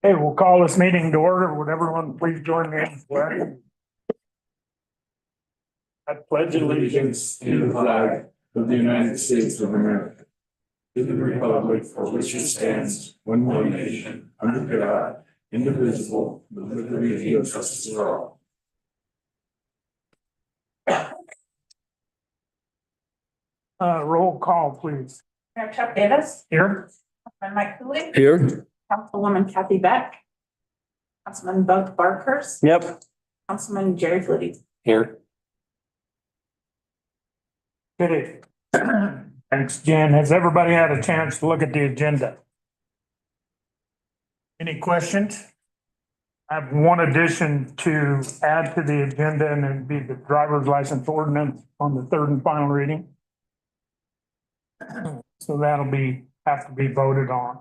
Hey, we'll call this meeting to order. Would everyone please join me in the pledge? I pledge allegiance to the flag of the United States of America, to the republic for which it stands, one nation, under God, indivisible, with liberty and justice for all. Roll call, please. Mayor Chuck Davis, Here. Councilman Mike Cooley, Here. Councilwoman Kathy Beck, Councilman Bud Barkhurst, Yep. Councilman Jerry Flutie. Here. Okay. Thanks, Jen. Has everybody had a chance to look at the agenda? Any questions? I have one addition to add to the agenda, and it'd be the driver's license ordinance on the third and final reading. So that'll have to be voted on.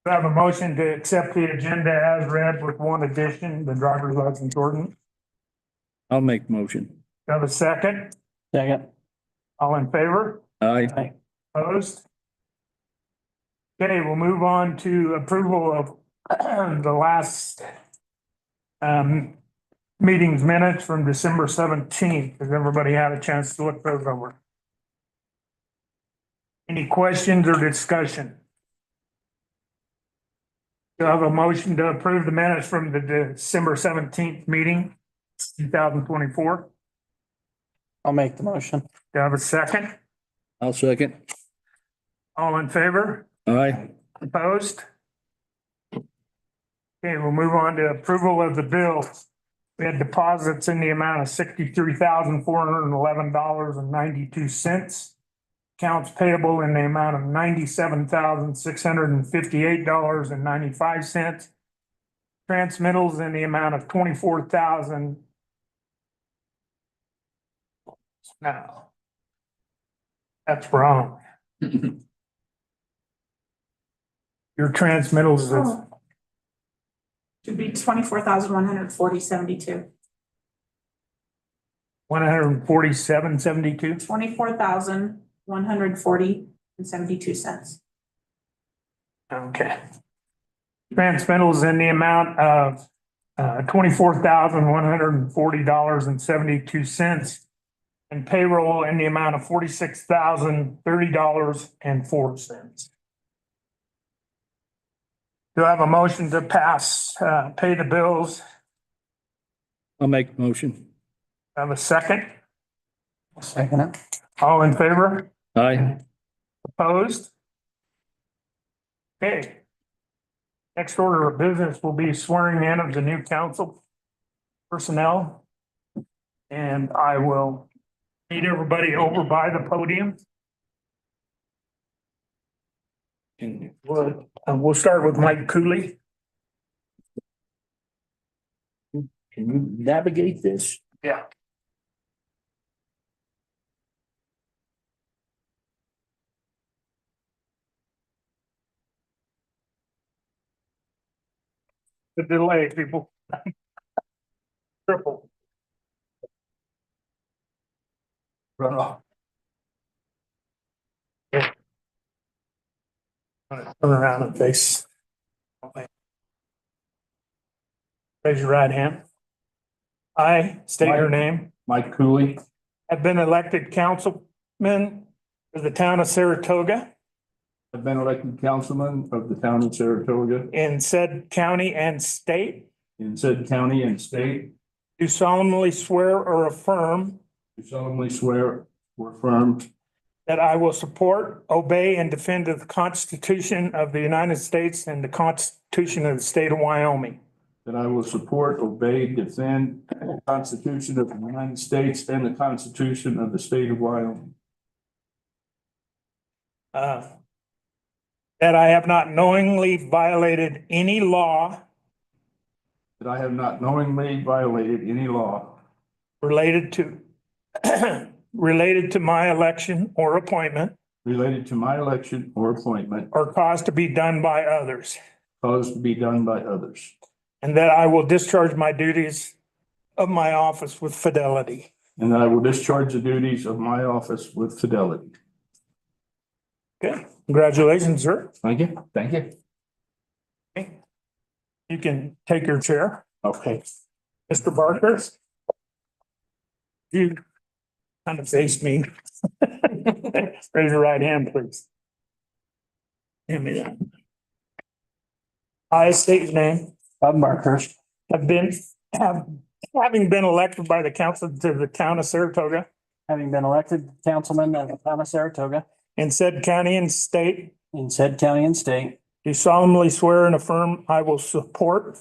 I have a motion to accept the agenda as read with one addition, the driver's license ordinance. I'll make motion. Have a second? Second. All in favor? Aye. Opposed? Okay, we'll move on to approval of the last meeting's minutes from December 17th. Has everybody had a chance to look those over? Any questions or discussion? Do I have a motion to approve the minutes from the December 17th meeting, 2024? I'll make the motion. Do I have a second? I'll second. All in favor? Aye. Opposed? Okay, we'll move on to approval of the bills. We had deposits in the amount of $63,411.92. Accounts payable in the amount of $97,658.95. Transmittals in the amount of $24,000. Now, that's wrong. Your transmittals is Should be 24,140.72. 147.72. 24,140.72. Okay. Transmittals in the amount of $24,140.72. And payroll in the amount of $46,030.04. Do I have a motion to pass, pay the bills? I'll make the motion. Have a second? Second it. All in favor? Aye. Opposed? Okay. Next order of business will be swearing in of the new council personnel. And I will need everybody over by the podium. And we'll start with Mike Cooley. Can you navigate this? Yeah. The delay, people. Triple. Run off. Turn around and face. Raise your right hand. I state your name. Mike Cooley. Have been elected councilman for the town of Saratoga I've been elected councilman of the town of Saratoga in said county and state. in said county and state. Do solemnly swear or affirm Do solemnly swear or affirm that I will support, obey, and defend the Constitution of the United States and the Constitution of the state of Wyoming. that I will support, obey, defend the Constitution of the United States and the Constitution of the state of Wyoming. That I have not knowingly violated any law That I have not knowingly violated any law related to related to my election or appointment related to my election or appointment or caused to be done by others. caused to be done by others. And that I will discharge my duties of my office with fidelity. And that I will discharge the duties of my office with fidelity. Okay, congratulations, sir. Thank you. Thank you. Okay. you can take your chair. Okay. Mr. Barker? You kind of face me. Raise your right hand, please. Hand me that. I state your name, Bob Markers, having been elected by the council to the town of Saratoga having been elected councilman of the town of Saratoga in said county and state, in said county and state, do solemnly swear and affirm I will support,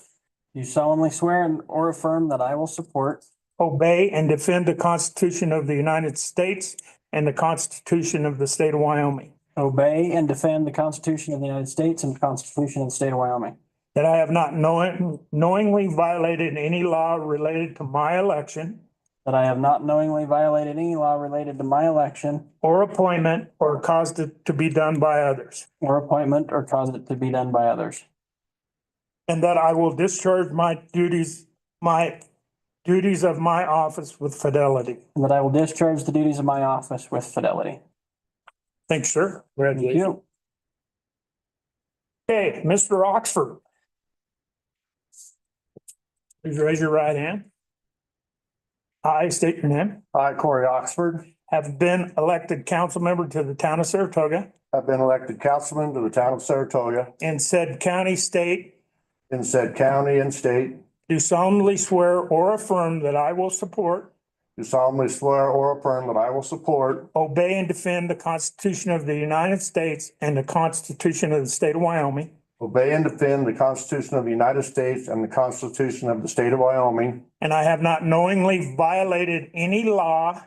do solemnly swear or affirm that I will support, obey, and defend the Constitution of the United States and the Constitution of the state of Wyoming. obey, and defend the Constitution of the United States and the Constitution of the state of Wyoming. That I have not knowingly violated any law related to my election That I have not knowingly violated any law related to my election or appointment or caused it to be done by others. or appointment or caused it to be done by others. And that I will discharge my duties of my office with fidelity. And that I will discharge the duties of my office with fidelity. Thanks, sir. Thank Congratulations. you. Okay, Mr. Oxford. Please raise your right hand. I state your name. I, Corey Oxford, Have been elected council member to the town of Saratoga have been elected councilman to the town of Saratoga in said county, state. in said county and state. Do solemnly swear or affirm that I will support, Do solemnly swear or affirm that I will support, obey, and defend the Constitution of the United States and the Constitution of the state of Wyoming. obey and defend the Constitution of the United States and the Constitution of the state of Wyoming. And I have not knowingly violated any law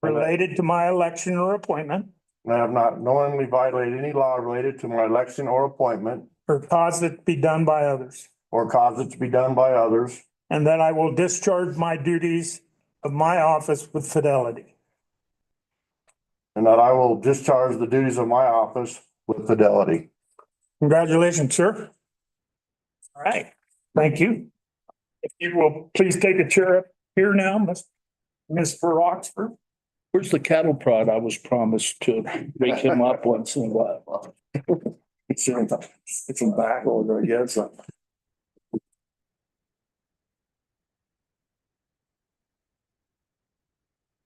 related to my election or appointment And I have not knowingly violated any law related to my election or appointment or caused it to be done by others. or caused it to be done by others. And that I will discharge my duties of my office with fidelity. And that I will discharge the duties of my office with fidelity. Congratulations, sir. All right, thank you. If you will please take a chair up here now, Mr. Oxford. Where's the cattle prod I was promised to wake him up once in a while? It's in back order, I guess.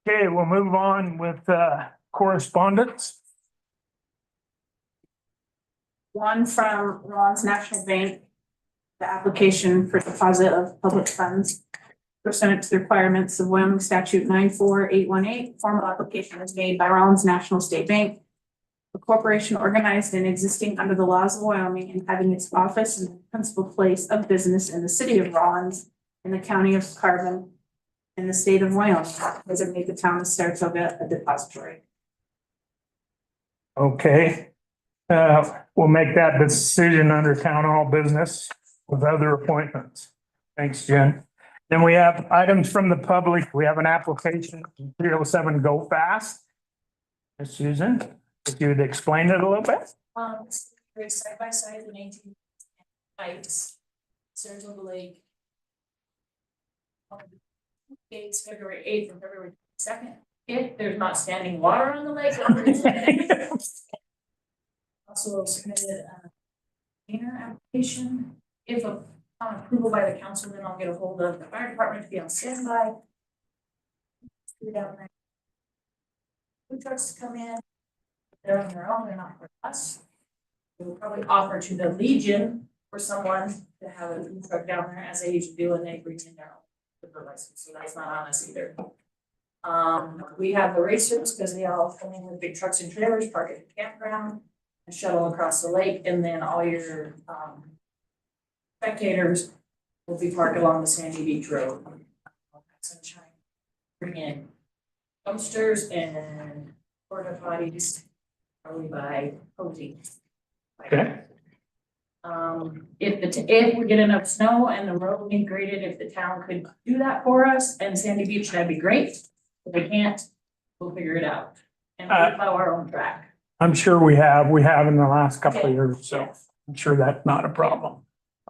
Okay, we'll move on with correspondence. One from Rollins National Bank. The application for deposit of public funds pursuant to the requirements of Wyoming statute 94818. Formal application is made by Rollins National State Bank, a corporation organized and existing under the laws of Wyoming and having its office and principal place of business in the city of Rollins in the county of Carbon in the state of Wyoming, designate the town of Saratoga a depository. Okay, we'll make that decision under town hall business with other appointments. Thanks, Jen. Then we have items from the public. We have an application, 307 Go Fast. Ms. Susan, if you'd explain it a little bit? Very side by side in 18 heights, Saratoga Lake. Dates February 8th and February 2nd. If there's not standing water on the lake. Also submitted a container application. If upon approval by the council, then I'll get a hold of the fire department to be on standby. Down there. Food trucks to come in. They're on their own, they're not for us. We'll probably offer to the Legion for someone to have a food truck down there as they usually do, and they bring in their own liquor license, so that's not on us either. We have the racers, because they all come in with big trucks and trailers, park at the campground, and shuttle across the lake, and then all your spectators will be parked along the Sandy Beach Road. Sunshine. Bring in dumpsters and porta potties, probably by Posey. Okay. If we get enough snow and the road be graded, if the town could do that for us and Sandy Beach, that'd be great. If they can't, we'll figure it out. And we'll plow our own track. I'm sure we have in the last couple of Okay. years, so Yes. I'm sure that's not a problem.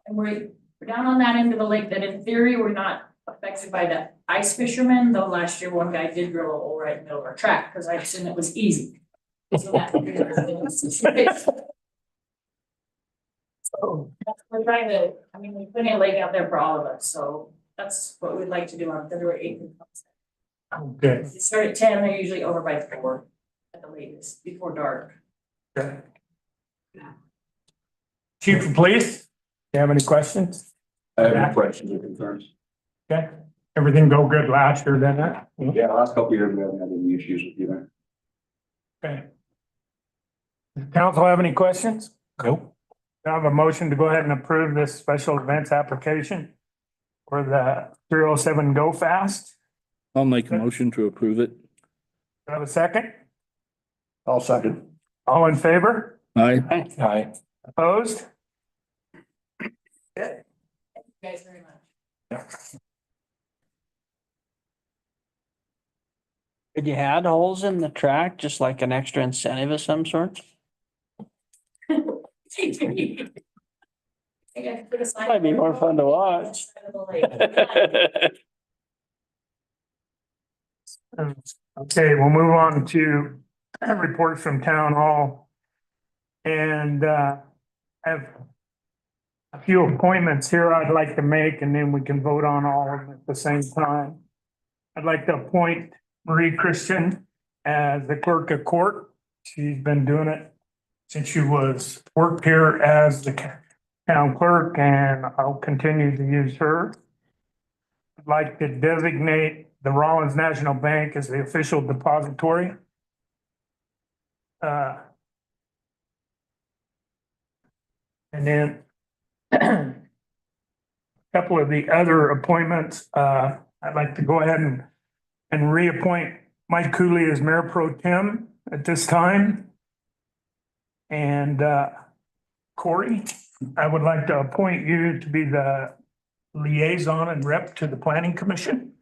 And we're down on that end of the lake that in theory, we're not affected by the ice fishermen, though last year one guy did drill a hole right in the middle of our track, because I assumed it was easy. So that- We're trying to, I mean, we're putting a lake out there for all of us, so that's what we'd like to do on February 8th. Okay. They start at 10, they're usually over by 4 at the latest, before dark. Okay. Chief of Police, you have any questions? I have no questions or concerns. Okay, everything go good last year then? Huh? Yeah, last couple of years, we haven't had any issues with you there. Okay. Does council have any questions? Nope. I have a motion to go ahead and approve this special events application for the 307 Go Fast. I'll make a motion to approve it. Do I have a second? I'll second. All in favor? Aye. Aye. Opposed? Okay. Thank you guys very much. Could you add holes in the track, just like an extra incentive of some sort? Might be more fun to watch. Okay, we'll move on to reports from town hall. And I have a few appointments here I'd like to make, and then we can vote on all of them at the same time. I'd like to appoint Marie Christian as the clerk of court. She's been doing it since she was worked here as the town clerk, and I'll continue to use her. I'd like to designate the Rollins National Bank as the official depository. And then a couple of the other appointments, I'd like to go ahead and reappoint Mike Cooley as Mayor Pro Tem at this time. And Corey, I would like to appoint you to be the liaison and rep to the Planning Commission.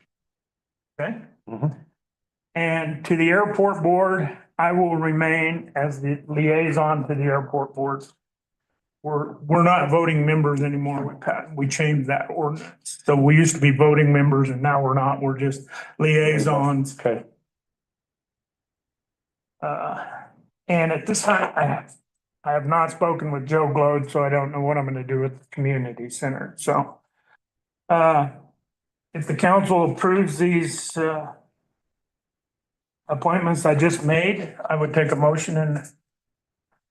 Okay? Mhm. And to the airport board, I will remain as the liaison to the airport board. We're not voting members anymore. We changed that ordinance. So we used to be voting members and now we're not. We're just liaisons. Okay. And at this time, I have not spoken with Joe Glode, so I don't know what I'm gonna do with the community center. So if the council approves these appointments I just made, I would take a motion and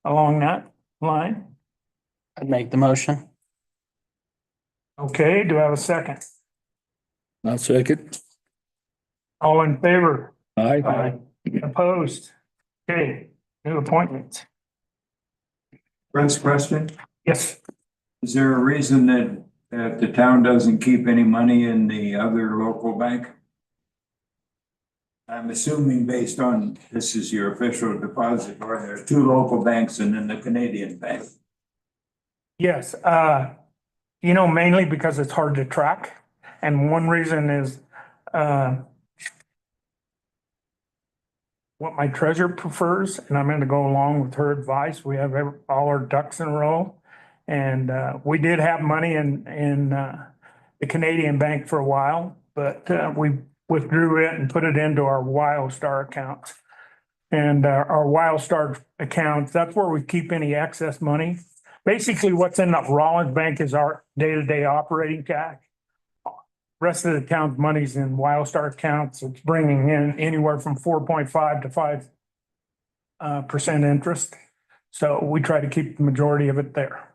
along that line. I'd make the motion. Okay, do I have a second? I'll second. All in favor? Aye. Opposed? Okay, new appointments. Brent's question, Yes, is there a reason that the town doesn't keep any money in the other local bank? I'm assuming based on, this is your official deposit, or there are two local banks and then the Canadian bank. yes, mainly because it's hard to track. And one reason is, what my treasurer prefers, and I'm gonna go along with her advice. We have all our ducks in a row. And, we did have money in the Canadian bank for a while, but, we withdrew it and put it into our WildStar account. And, our WildStar accounts, that's where we keep any excess money. Basically, what's in the Rollins Bank is our day-to-day operating cash. Rest of the town's money's in WildStar accounts. It's bringing in anywhere from 4.5 to 5% interest. So we try to keep the majority of it there.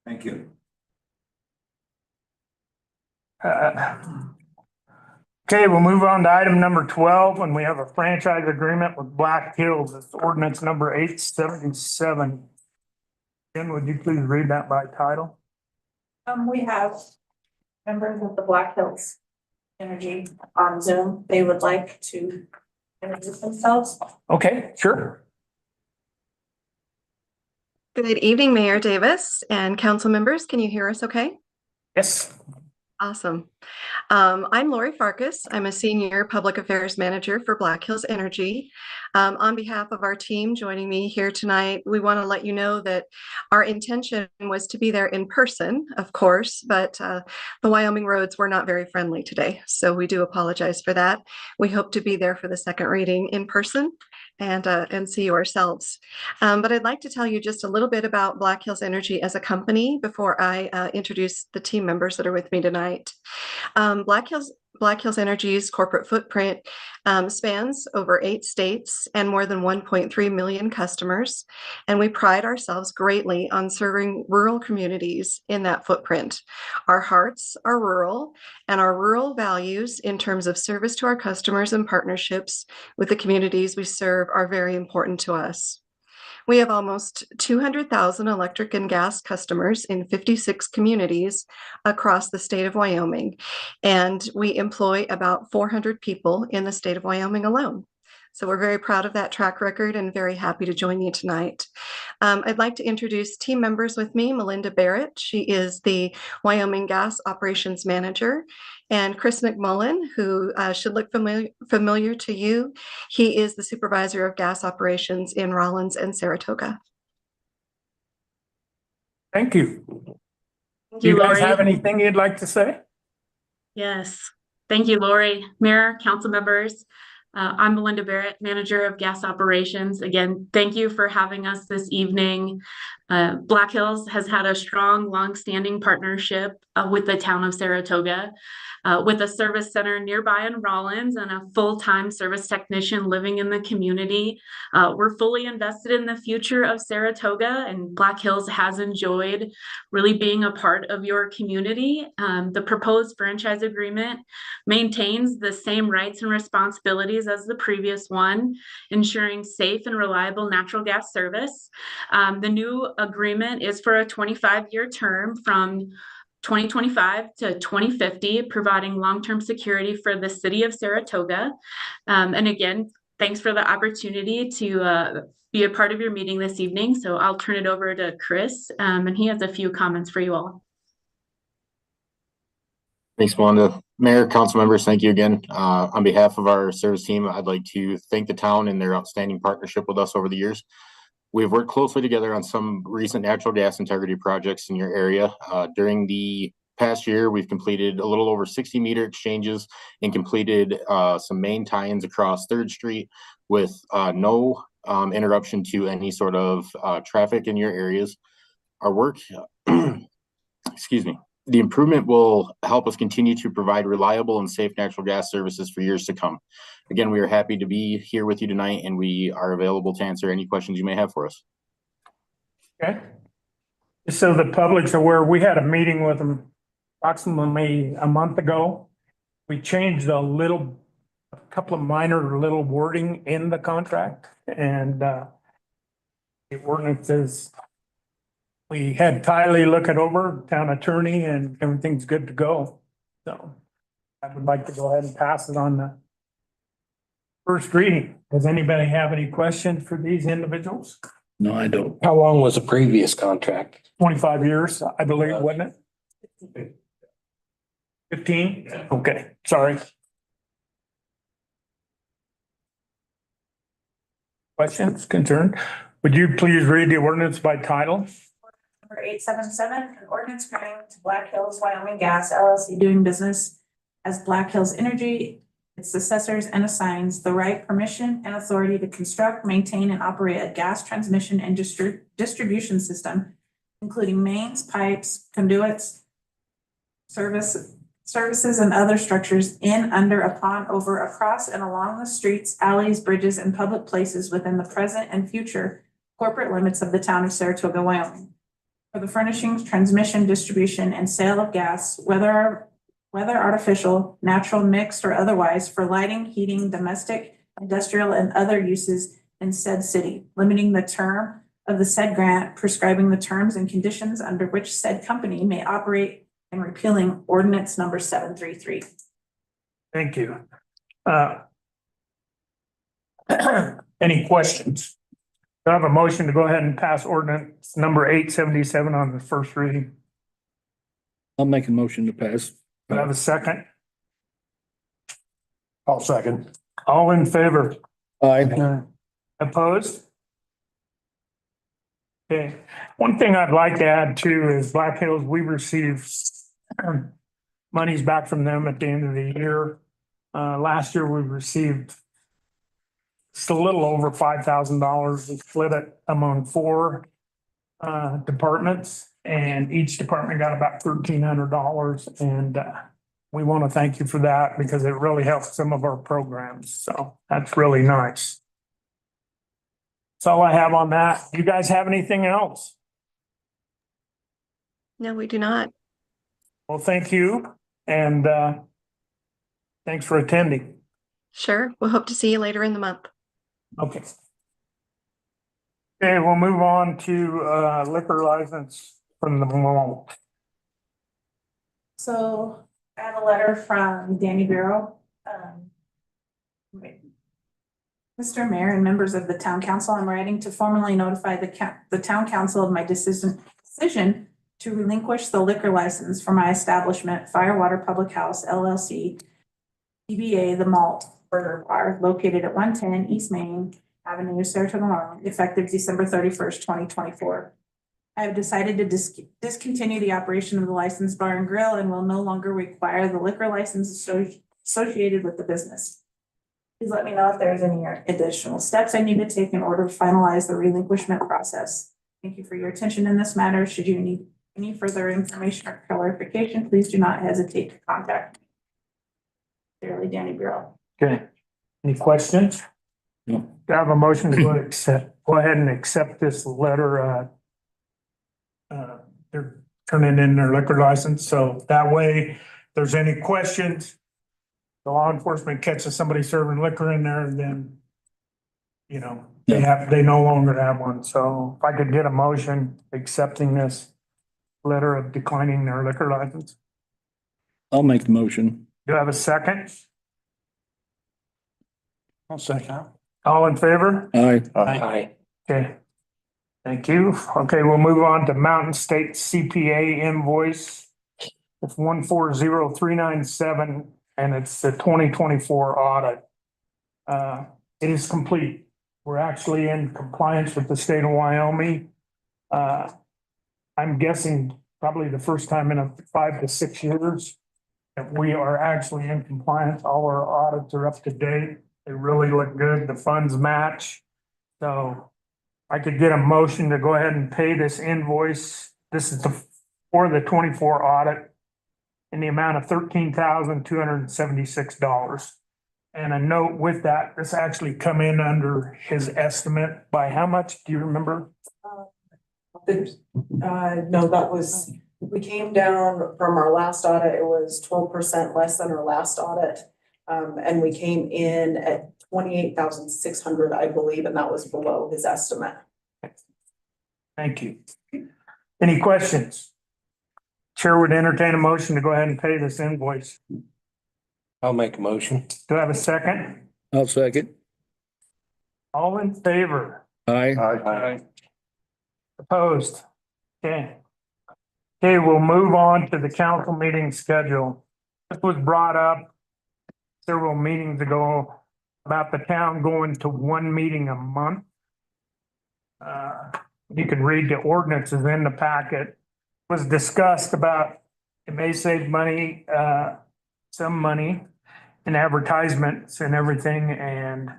Thank you. Okay, we'll move on to item number 12, and we have a franchise agreement with Black Hills. It's ordinance number 877. Jen, would you please read that by title? We have members of the Black Hills Energy on Zoom. They would like to introduce themselves. Okay, sure. Good evening, Mayor Davis and council members. Can you hear us okay? Yes. Awesome. I'm Lori Farkas. I'm a senior public affairs manager for Black Hills Energy. On behalf of our team joining me here tonight, we want to let you know that our intention was to be there in person, of course, but the Wyoming roads were not very friendly today. So we do apologize for that. We hope to be there for the second reading in person. and see yourselves. But I'd like to tell you just a little bit about Black Hills Energy as a company before I introduce the team members that are with me tonight. Black Hills Energy's corporate footprint spans over 8 states and more than 1.3 million customers. And we pride ourselves greatly on serving rural communities in that footprint. Our hearts are rural, and our rural values in terms of service to our customers and partnerships with the communities we serve are very important to us. We have almost 200,000 electric and gas customers in 56 communities across the state of Wyoming, and we employ about 400 people in the state of Wyoming alone. So we're very proud of that track record and very happy to join you tonight. I'd like to introduce team members with me. Melinda Barrett, she is the Wyoming Gas Operations Manager, and Chris McMullen, who should look familiar to you. He is the Supervisor of Gas Operations in Rawlins and Saratoga. Thank you. Thank Do you guys Lori. have anything you'd like to say? Yes. Thank you, Lori. Mayor, council members. I'm Melinda Barrett, Manager of Gas Operations. Again, thank you for having us this evening. Black Hills has had a strong, long-standing partnership with the town of Saratoga, with a service center nearby in Rawlins and a full-time service technician living in the community. We're fully invested in the future of Saratoga, and Black Hills has enjoyed really being a part of your community. The proposed franchise agreement maintains the same rights and responsibilities as the previous one, ensuring safe and reliable natural gas service. The new agreement is for a 25-year term from 2025 to 2050, providing long-term security for the city of Saratoga. And again, thanks for the opportunity to be a part of your meeting this evening. So I'll turn it over to Chris, and he has a few comments for you all. Thanks, Melinda. Mayor, council members, thank you again. On behalf of our service team, I'd like to thank the town and their outstanding partnership with us over the years. We've worked closely together on some recent natural gas integrity projects in your area. During the past year, we've completed a little over 60 meter exchanges and completed some main tie-ins across 3rd Street with no interruption to any sort of traffic in your areas. Our work, excuse me, the improvement will help us continue to provide reliable and safe natural gas services for years to come. Again, we are happy to be here with you tonight, and we are available to answer any questions you may have for us. Okay. Just so the public's aware, we had a meeting with them approximately a month ago. We changed a couple of minor little wording in the contract, and the ordinances, we had Kylie look it over, town attorney, and everything's good to go. So I would like to go ahead and pass it on the first reading. Does anybody have any questions for these individuals? No, I don't. How long was the previous contract? 25 years, I believe, wasn't it? 15? Okay, sorry. Questions, concern? Would you please read the ordinance by title? Number 877, an ordinance granting to Black Hills Wyoming Gas LLC doing business as Black Hills Energy, its successors, and assigns the right, permission, and authority to construct, maintain, and operate a gas transmission and distribution system, including mains, pipes, conduits, services, and other structures in, under, upon, over, across, and along the streets, alleys, bridges, and public places within the present and future corporate limits of the town of Saratoga, Wyoming. For the furnishings, transmission, distribution, and sale of gas, whether artificial, natural, mixed, or otherwise, for lighting, heating, domestic, industrial, and other uses in said city, limiting the term of the said grant, prescribing the terms and conditions under which said company may operate, and repealing ordinance number 733. Thank you. Any questions? Do I have a motion to go ahead and pass ordinance number 877 on the first reading? I'll make a motion to pass. Do I have a second? I'll second. All in favor? Aye. Opposed? Okay, one thing I'd like to add too is Black Hills, we received monies back from them at the end of the year. Last year we received It's a little over $5,000. We split it among four departments, and each department got about $1,300. And we want to thank you for that because it really helps some of our programs. So that's really nice. That's all I have on that. You guys have anything else? No, we do not. Well, thank you, and thanks for attending. Sure. We'll hope to see you later in the month. Okay. Okay, we'll move on to liquor license from the mall. So I have a letter from Danny Barrow. Mr. Mayor and members of the town council, I'm writing to formally notify the town council of my decision to relinquish the liquor license for my establishment, Firewater Public House LLC, DBA The Malt Burger Bar, located at 110 East Main Avenue, Saratoga, Maryland, effective December 31st, 2024. I have decided to discontinue the operation of the licensed bar and grill and will no longer require the liquor license associated with the business. Please let me know if there's any additional steps I need to take in order to finalize the relinquishment process. Thank you for your attention in this matter. Should you need any further information or clarification, please do not hesitate to contact me. Sincerely, Danny Bureau. Okay. Any questions? No. Do I have a motion to go ahead and accept this letter? They're turning in their liquor license, so that way, if there's any questions, the law enforcement catches somebody serving liquor in there, and then, you know, they no longer have one. So if I could get a motion accepting this letter of declining their liquor license. I'll make the motion. Do I have a second? I'll second. All in favor? Aye. Aye. Okay. Thank you. Okay, we'll move on to Mountain State CPA invoice. It's 140397, and it's the 2024 audit. It is complete. We're actually in compliance with the state of Wyoming. I'm guessing probably the first time in 5 to 6 years that we are actually in compliance. All our audits are up to date. They really look good. The funds match. So I could get a motion to go ahead and pay this invoice. This is for the 24 audit in the amount of $13,276. And a note with that, this actually come in under his estimate by how much? Do you remember? No, that was, we came down from our last audit, it was 12% less than our last audit. And we came in at 28,600, I believe, and that was below his estimate. Thank you. Any questions? Chair would entertain a motion to go ahead and pay this invoice. I'll make a motion. Do I have a second? I'll second. All in favor? Aye. Aye. Opposed? Okay. Okay, we'll move on to the council meeting schedule. This was brought up several meetings ago about the town going to one meeting a month. You can read the ordinances in the packet. It was discussed about it may save money, some money in advertisements and everything, and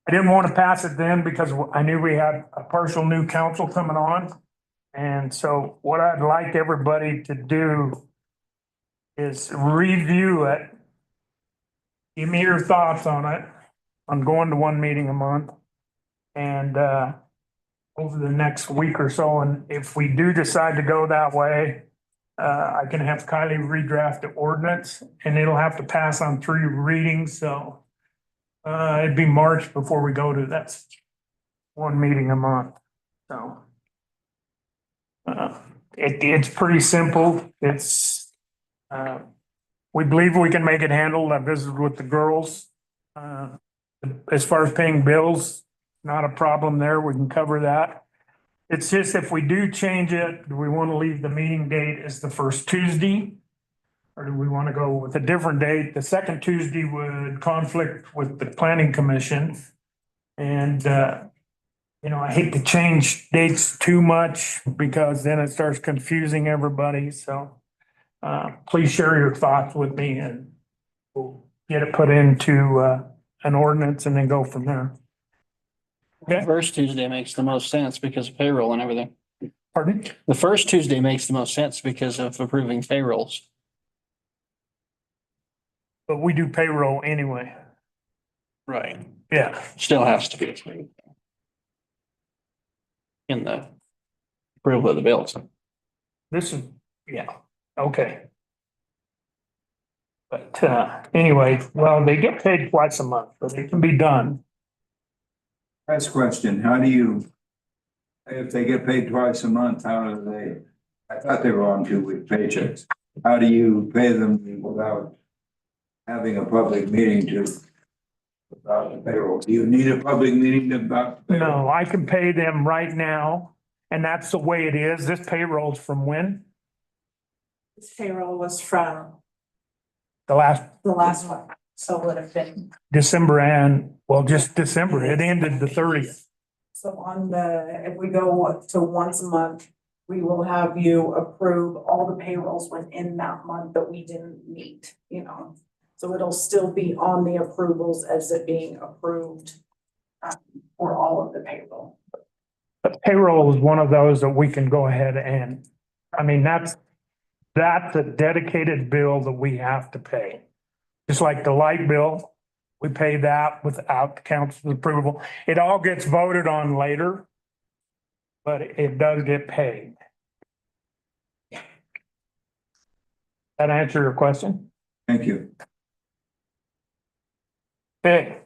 I didn't want to pass it then because I knew we had a partial new council coming on. And so what I'd like everybody to do is review it. Give me your thoughts on it. I'm going to one meeting a month. And over the next week or so, and if we do decide to go that way, I can have Kylie redraft the ordinance and it'll have to pass on 3 readings. So it'd be March before we go to that one meeting a month. So it's pretty simple. It's we believe we can make it handle. I visited with the girls. As far as paying bills, not a problem there. We can cover that. It's just if we do change it, do we want to leave the meeting date as the first Tuesday? Or do we want to go with a different date? The second Tuesday would conflict with the planning commission. And, you know, I hate to change dates too much because then it starts confusing everybody. So please share your thoughts with me and we'll get it put into an ordinance and then go from there. Okay. First Tuesday makes the most sense because of payroll and everything. Pardon? The first Tuesday makes the most sense because of approving payrolls. But we do payroll anyway. Right. Yeah. Still has to be in the approval of the bills. This is, yeah, okay. But anyway, well, they get paid twice a month, but it can be done. Last question, how do you, if they get paid twice a month, how do they, I thought they were on 2-week paychecks. How do you pay them without having a public meeting to about the payroll? Do you need a public meeting about? the payroll? No, I can pay them right now, and that's the way it is. This payroll's from when? This payroll was from The last the last one, so it would have been, December and, well, just December. It ended the 30th. So on the, if we go to once a month, we will have you approve all the payrolls within that month that we didn't meet, you know. So it'll still be on the approvals as it being approved for all of the payroll. But payroll is one of those that we can go ahead and, I mean, that's a dedicated bill that we have to pay. Just like the light bill, we pay that without the council's approval. It all gets voted on later, but it does get paid. That answer your question? Thank you. Okay.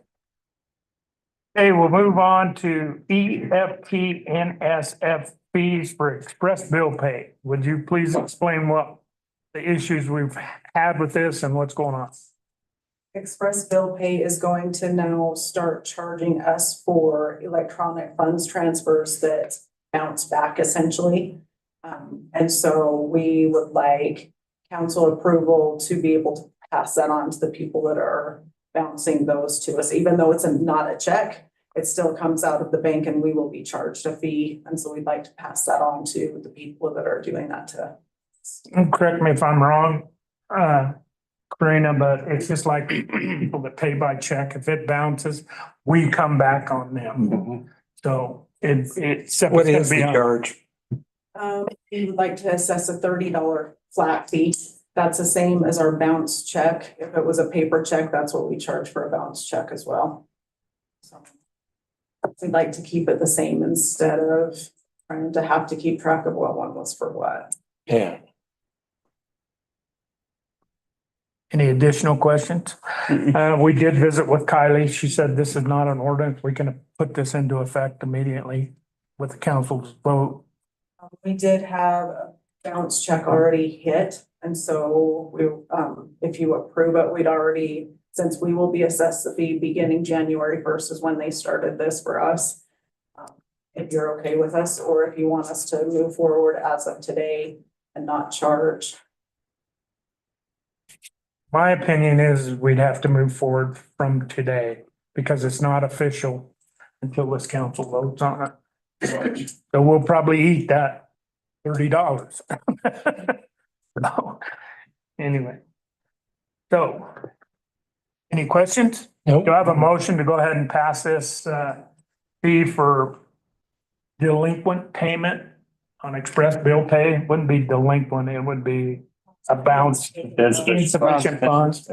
Okay, we'll move on to EFT NSF fees for express bill pay. Would you please explain what the issues we've had with this and what's going on? Express Bill Pay is going to now start charging us for electronic funds transfers that bounce back essentially. And so we would like council approval to be able to pass that on to the people that are bouncing those to us, even though it's not a check, it still comes out of the bank and we will be charged a fee. And so we'd like to pass that on to the people that are doing that to. And correct me if I'm wrong, Karina, but it's just like people that pay by check. If it bounces, we come back on them. So it's. What is the charge? We would like to assess a $30 flat fee. That's the same as our bounce check. If it was a paper check, that's what we charge for a bounce check as well. So we'd like to keep it the same instead of trying to have to keep track of what one was for what. Yeah. Any additional questions? We did visit with Kylie. She said this is not an ordinance. We can put this into effect immediately with the council's vote. We did have a bounce check already hit. And so we, if you approve it, we'd already, since we will be assessed the fee beginning January 1st is when they started this for us. If you're okay with us, or if you want us to move forward as of today and not charge. My opinion is we'd have to move forward from today because it's not official until this council votes on it. So we'll probably eat that $30. So, anyway. So, any questions? Nope. Do I have a motion to go ahead and pass this fee for delinquent payment on express bill pay? Wouldn't be delinquent, it would be a bounce. Insufficient funds.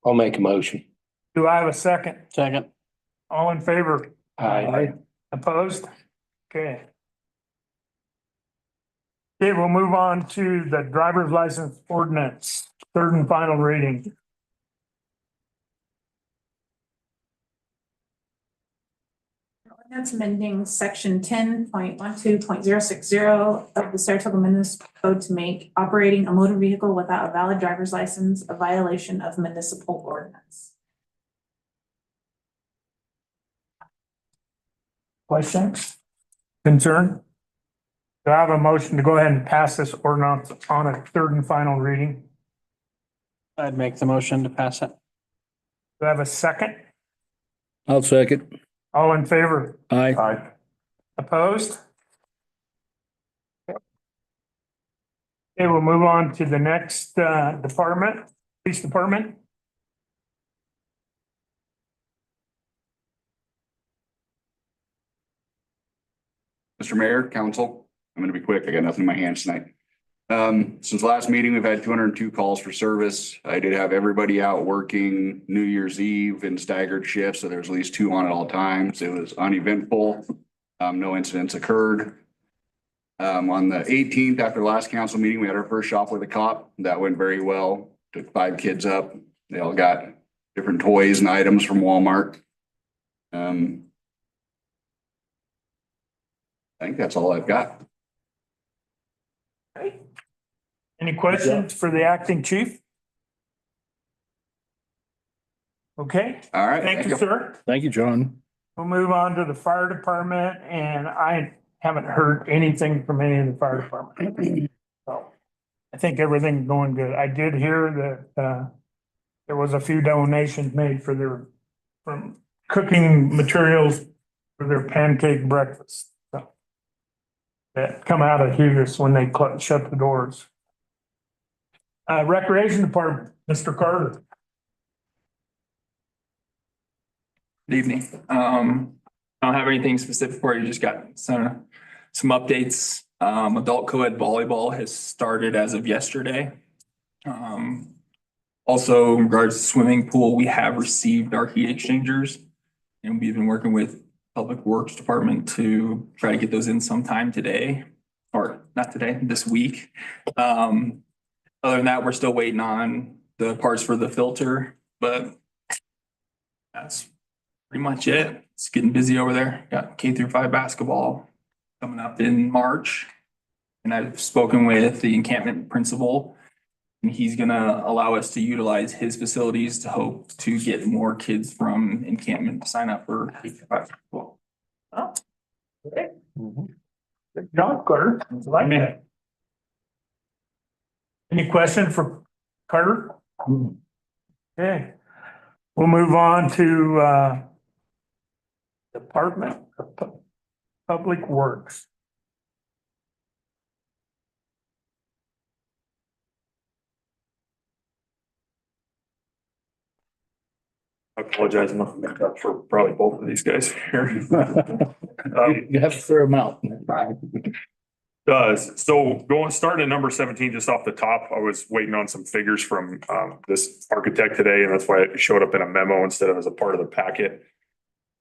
I'll make a motion. Do I have a second? Second. All in favor? Aye. Opposed? Okay. Okay, we'll move on to the driver's license ordinance, third and final reading. Ordinance amending section 10.12.060 of the Saratoga Municipal Code to make operating a motor vehicle without a valid driver's license a violation of municipal ordinance. Questions? Concern? Do I have a motion to go ahead and pass this ordinance on a third and final reading? I'd make the motion to pass it. Do I have a second? I'll second. All in favor? Aye. Aye. Opposed? Okay, we'll move on to the next department, police department. Mr. Mayor, Council, I'm gonna be quick. I got nothing in my hands tonight. Since last meeting, we've had 202 calls for service. I did have everybody out working New Year's Eve in staggered shifts, so there's at least 2 on at all times. It was uneventful. No incidents occurred. On the 18th, after the last council meeting, we had our first shop with a cop. That went very well. Took 5 kids up. They all got different toys and items from Walmart. I think that's all I've got. Any questions for the acting chief? Okay, All right. thank you, sir. Thank you, John. We'll move on to the fire department, and I haven't heard anything from any of the fire department. So I think everything's going good. I did hear that there was a few donations made for from cooking materials for their pancake breakfast. So that come out of Hughes when they shut the doors. Recreation Department, Mr. Carter. Good evening. I don't have anything specific for you, just got some updates. Adult co-ed volleyball has started as of yesterday. Also in regards to swimming pool, we have received our heat exchangers and we've been working with Public Works Department to try to get those in sometime today, or not today, this week. Other than that, we're still waiting on the parts for the filter, but that's pretty much it. It's getting busy over there. Got K-5 basketball coming up in March. And I've spoken with the encampment principal, and he's gonna allow us to utilize his facilities to hope to get more kids from encampment to sign up for K-5 basketball. Oh, great. Good job, Carter. I like that. Any question for Carter? Okay, we'll move on to Department of Public Works. I apologize, I'm not back up for probably both of these guys here. You have to throw them out. So starting at number 17, just off the top, I was waiting on some figures from this architect today, and that's why it showed up in a memo instead of as a part of the packet.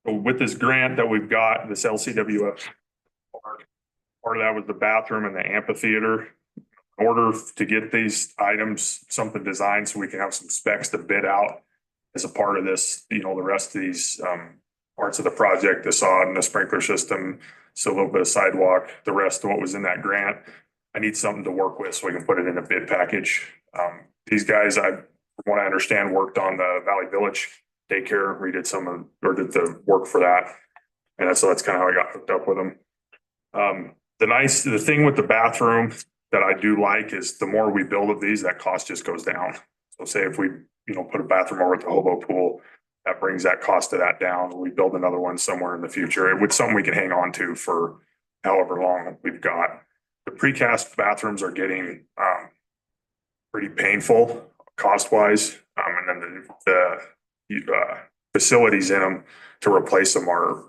So with this grant that we've got, this LCWF, part of that was the bathroom and the amphitheater. In order to get these items, something designed so we can have some specs to bid out as a part of this, the rest of these parts of the project, the sod and the sprinkler system, so a little bit of sidewalk, the rest of what was in that grant. I need something to work with so we can put it in a bid package. These guys, from what I understand, worked on the Valley Village daycare. We did did the work for that. And that's kind of how I got hooked up with them. The thing with the bathroom that I do like is the more we build of these, that cost just goes down. So say if we, put a bathroom over at the hobo pool, that brings that cost of that down. We build another one somewhere in the future. It's something we can hang on to for however long we've got. The precast bathrooms are getting pretty painful cost wise. And then the facilities in them to replace them are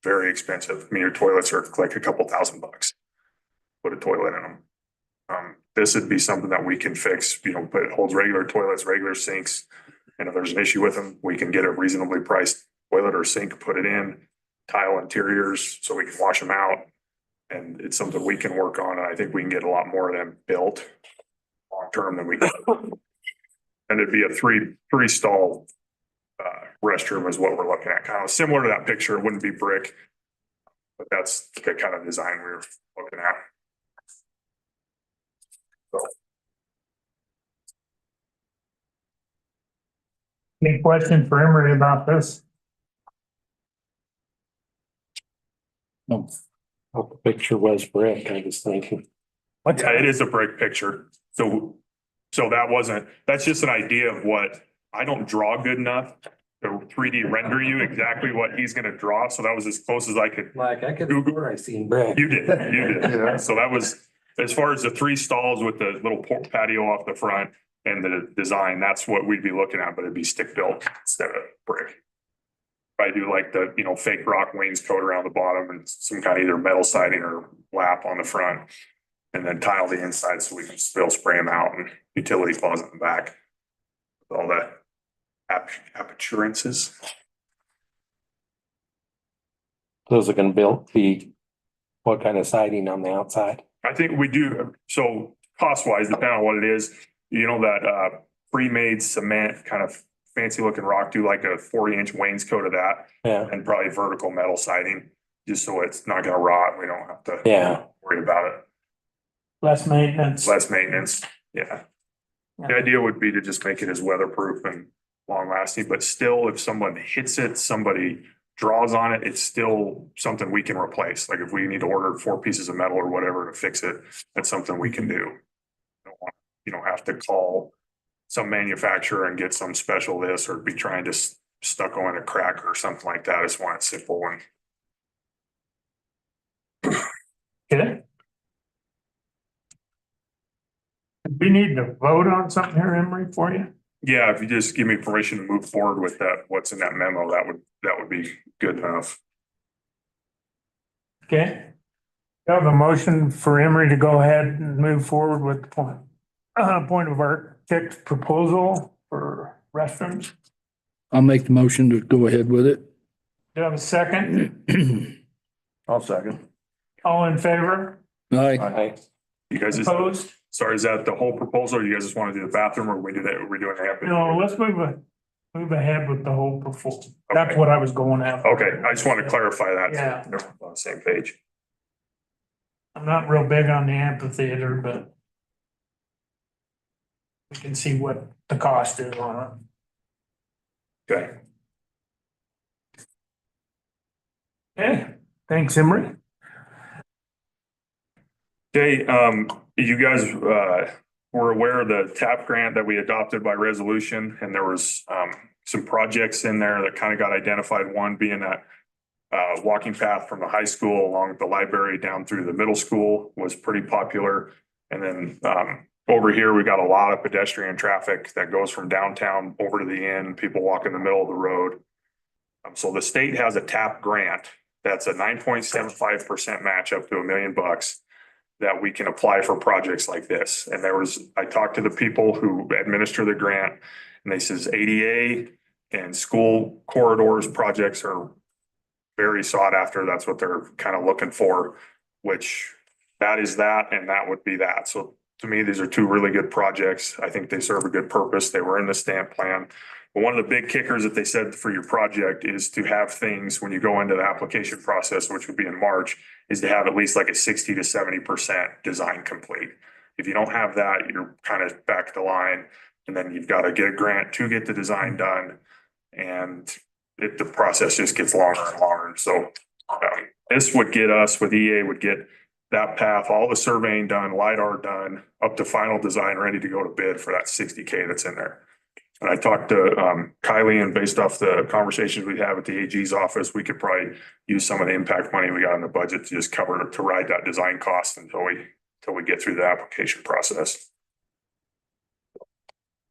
very expensive. I mean, your toilets are like a couple $1,000. Put a toilet in them. This would be something that we can fix, but it holds regular toilets, regular sinks. And if there's an issue with them, we can get a reasonably priced toilet or sink, put it in, tile interiors so we can wash them out. And it's something we can work on. And I think we can get a lot more of them built long term than we can. And it'd be a three stall restroom is what we're looking at. Kind of similar to that picture. It wouldn't be brick, but that's the kind of design we were looking at. So. Any question for Emery about this? No. Oh, the picture was brick, I was thinking. Yeah, it is a brick picture. So that's just an idea of what, I don't draw good enough to 3D render you exactly what he's gonna draw. So that was as close as I could. Like I could Google, I seen brick. You did. Yeah. So that was, as far as the 3 stalls with the little patio off the front and the design, that's what we'd be looking at, but it'd be stick built instead of brick. probably do like the, fake rock wainscot around the bottom and some kind of either metal siding or lap on the front. And then tile the inside so we can still spray them out and utility closet in the back. With all the aperturances. Those are gonna be what kind of siding on the outside? I think we do, so cost wise, depending on what it is, that pre-made cement kind of fancy looking rock, do like a 40-inch wainscot of that. Yeah. And probably vertical metal siding, just so it's not gonna rot. We don't have to worry about it. Less maintenance. Less maintenance, yeah. The idea would be to just make it as weatherproof and long lasting, but still, if someone hits it, somebody draws on it, it's still something we can replace. Like if we need to order 4 pieces of metal or whatever to fix it, that's something we can do. You don't have to call some manufacturer and get some special this or be trying to stuck on a crack or something like that. I just want it simple and. Okay. We need to vote on something here, Emery, for you? Yeah, if you just give me permission to move forward with that, what's in that memo, that would be good enough. Okay. We have a motion for Emery to go ahead and move forward with the point of architect proposal for restrooms. I'll make the motion to go ahead with it. Do you have a second? I'll second. All in favor? Aye. You guys just, Opposed? sorry, is that the whole proposal? Or you guys just want to do the bathroom or we do that? We're doing that? No, let's move ahead with the whole proposal. That's what I was going at. Okay, I just want to clarify that. Yeah. So we're on the same page. I'm not real big on the amphitheater, but we can see what the cost is on it. Okay. Okay, thanks, Emery. Okay, you guys were aware of the TAP grant that we adopted by resolution, and there was some projects in there that kind of got identified, one being that walking path from the high school along the library down through the middle school was pretty popular. And then over here, we got a lot of pedestrian traffic that goes from downtown over to the inn, people walk in the middle of the road. So the state has a TAP grant that's a 9.75% match up to $1 million that we can apply for projects like this. And I talked to the people who administer the grant, and they says ADA and school corridors projects are very sought after. That's what they're kind of looking for, which that is that, and that would be that. So to me, these are 2 really good projects. I think they serve a good purpose. They were in the stamp plan. But one of the big kickers that they said for your project is to have things when you go into the application process, which would be in March, is to have at least like a 60 to 70% design complete. If you don't have that, you're kind of back the line, and then you've got to get a grant to get the design done. And the process just gets longer and longer. So this would get us with EA would get that path, all the surveying done, LiDAR done, up to final design, ready to go to bid for that 60K that's in there. And I talked to Kylie, and based off the conversations we had with the AG's office, we could probably use some of the impact money we got in the budget to just cover to ride that design cost until we get through the application process.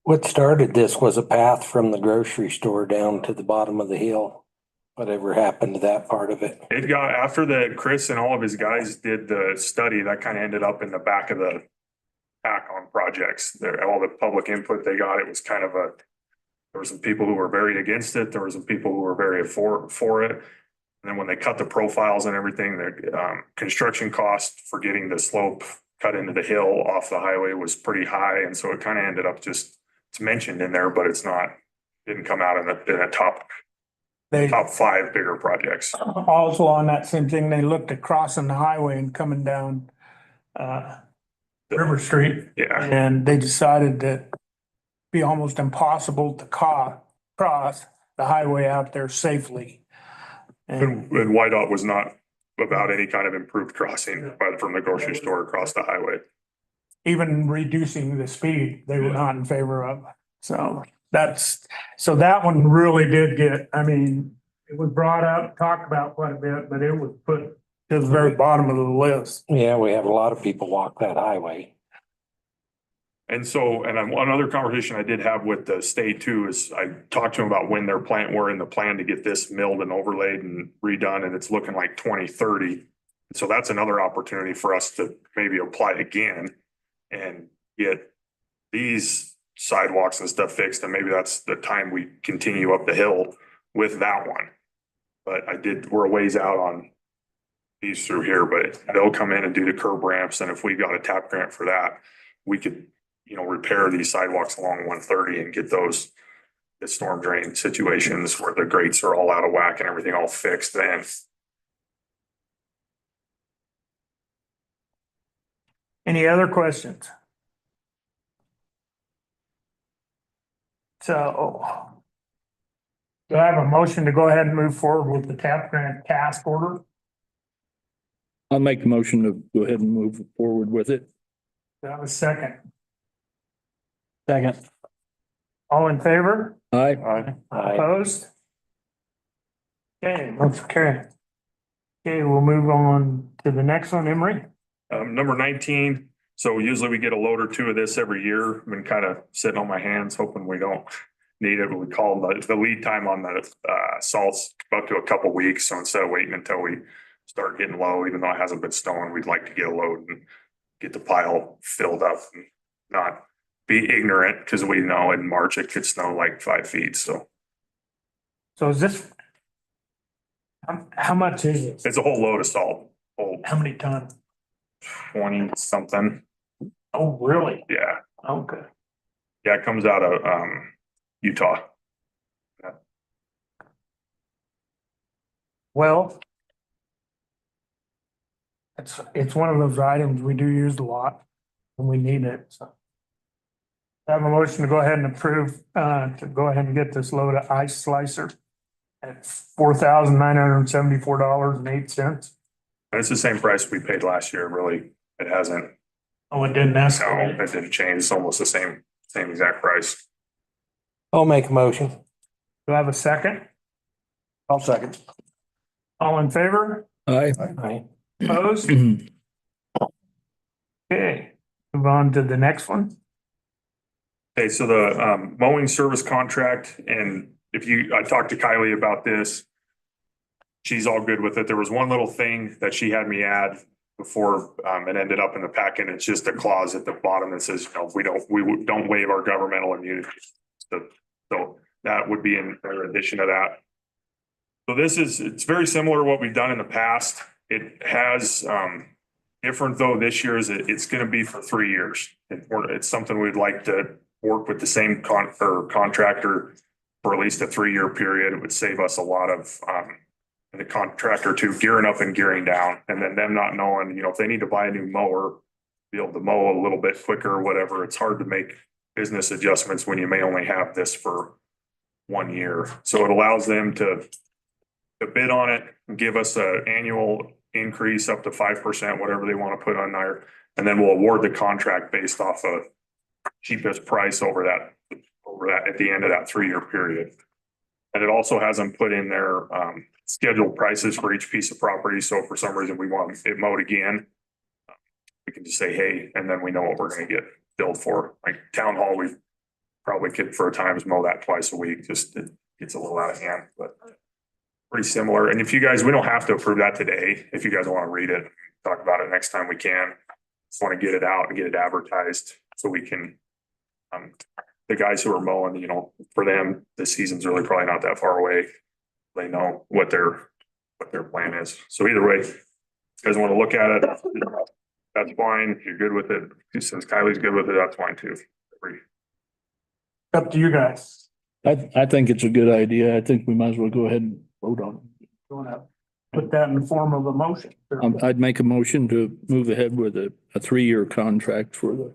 What started this was a path from the grocery store down to the bottom of the hill. Whatever happened to that part of it? It got, after Chris and all of his guys did the study, that kind of ended up in the back of the pack on projects. All the public input they got, it was kind of there were some people who were very against it. There were some people who were very for it. And then when they cut the profiles and everything, the construction cost for getting the slope cut into the hill off the highway was pretty high. And so it kind of ended up it's mentioned in there, but didn't come out in the top 5 bigger projects. Also on that same thing, they looked at crossing the highway and coming down River Street. Yeah. And they decided that it'd be almost impossible to cross the highway out there safely. And YDOT was not about any kind of improved crossing from the grocery store across the highway. Even reducing the speed, they were not in favor of. So that one really did it was brought up, talked about quite a bit, but it was put to the very bottom of the list. Yeah, we have a lot of people walk that highway. And so, another conversation I did have with the state too, is I talked to them about when we're in the plan to get this milled and overlaid and redone, and it's looking like 2030. So that's another opportunity for us to maybe apply again and get these sidewalks and stuff fixed. And maybe that's the time we continue up the hill with that one. But we're a ways out on these through here, but they'll come in and do the curb ramps. And if we got a TAP grant for that, we could, repair these sidewalks along 130 and get the storm drain situations where the grates are all out of whack and everything all fixed then. Any other questions? So do I have a motion to go ahead and move forward with the TAP grant task order? I'll make the motion to go ahead and move forward with it. Do I have a second? Second. All in favor? Aye. Aye. Opposed? Okay, motion carried. Okay, we'll move on to the next one, Emery. Number 19. So usually we get a load or two of this every year. I've been kind of sitting on my hands, hoping we don't need it. We call the lead time on the salts up to a couple weeks. So instead of waiting until we start getting low, even though it hasn't been snowing, we'd like to get a load and get the pile filled up and not be ignorant, because we know in March it could snow like 5 feet. So is this, how much is it? it's a whole load of salt. How many tons? 20 something. Oh, really? Yeah. Okay. Yeah, it comes out of Utah. Well, it's one of those items we do use a lot when we need it, so. I have a motion to go ahead and approve, to go ahead and get this load of ice slicer at $4,974.08. And it's the same price we paid last year, really. It hasn't. Oh, it didn't No, escalate. it didn't change. It's almost the same exact price. I'll make a motion. Do I have a second? I'll second. All in favor? Aye. Aye. Opposed? Okay, move on to the next one. Okay, so the mowing service contract, and I talked to Kylie about this. She's all good with it. There was one little thing that she had me add before it ended up in the packet. It's just a clause at the bottom that says, we don't waive our governmental immunity. So that would be in addition to that. So it's very similar to what we've done in the past. It has different though this year is it's going to be for 3 years. It's something we'd like to work with the same contractor for at least a 3-year period. It would save us a lot of the contractor to gearing up and gearing down, and then them not knowing, if they need to buy a new mower, be able to mow a little bit quicker or whatever. It's hard to make business adjustments when you may only have this for 1 year. So it allows them to bid on it and give us an annual increase up to 5%, whatever they want to put on there. And then we'll award the contract based off of cheapest price over that at the end of that 3-year period. And it also has them put in their scheduled prices for each piece of property. So if for some reason we want it mowed again, we can just say, hey, and then we know what we're going to get billed for. Like town hall, we probably could for a times mow that twice a week. Just it gets a little out of hand, but pretty similar. And if you guys, we don't have to approve that today. If you guys want to read it, talk about it next time we can. Just want to get it out and get it advertised so we can, the guys who are mowing, for them, the season's really probably not that far away. They know what their plan is. So either way, if you guys want to look at it, that's fine. If you're good with it, since Kylie's good with it, that's fine too. Up to you guys. I think it's a good idea. I think we might as well go ahead and vote on it. You want to put that in the form of a motion? I'd make a motion to move ahead with a 3-year contract for the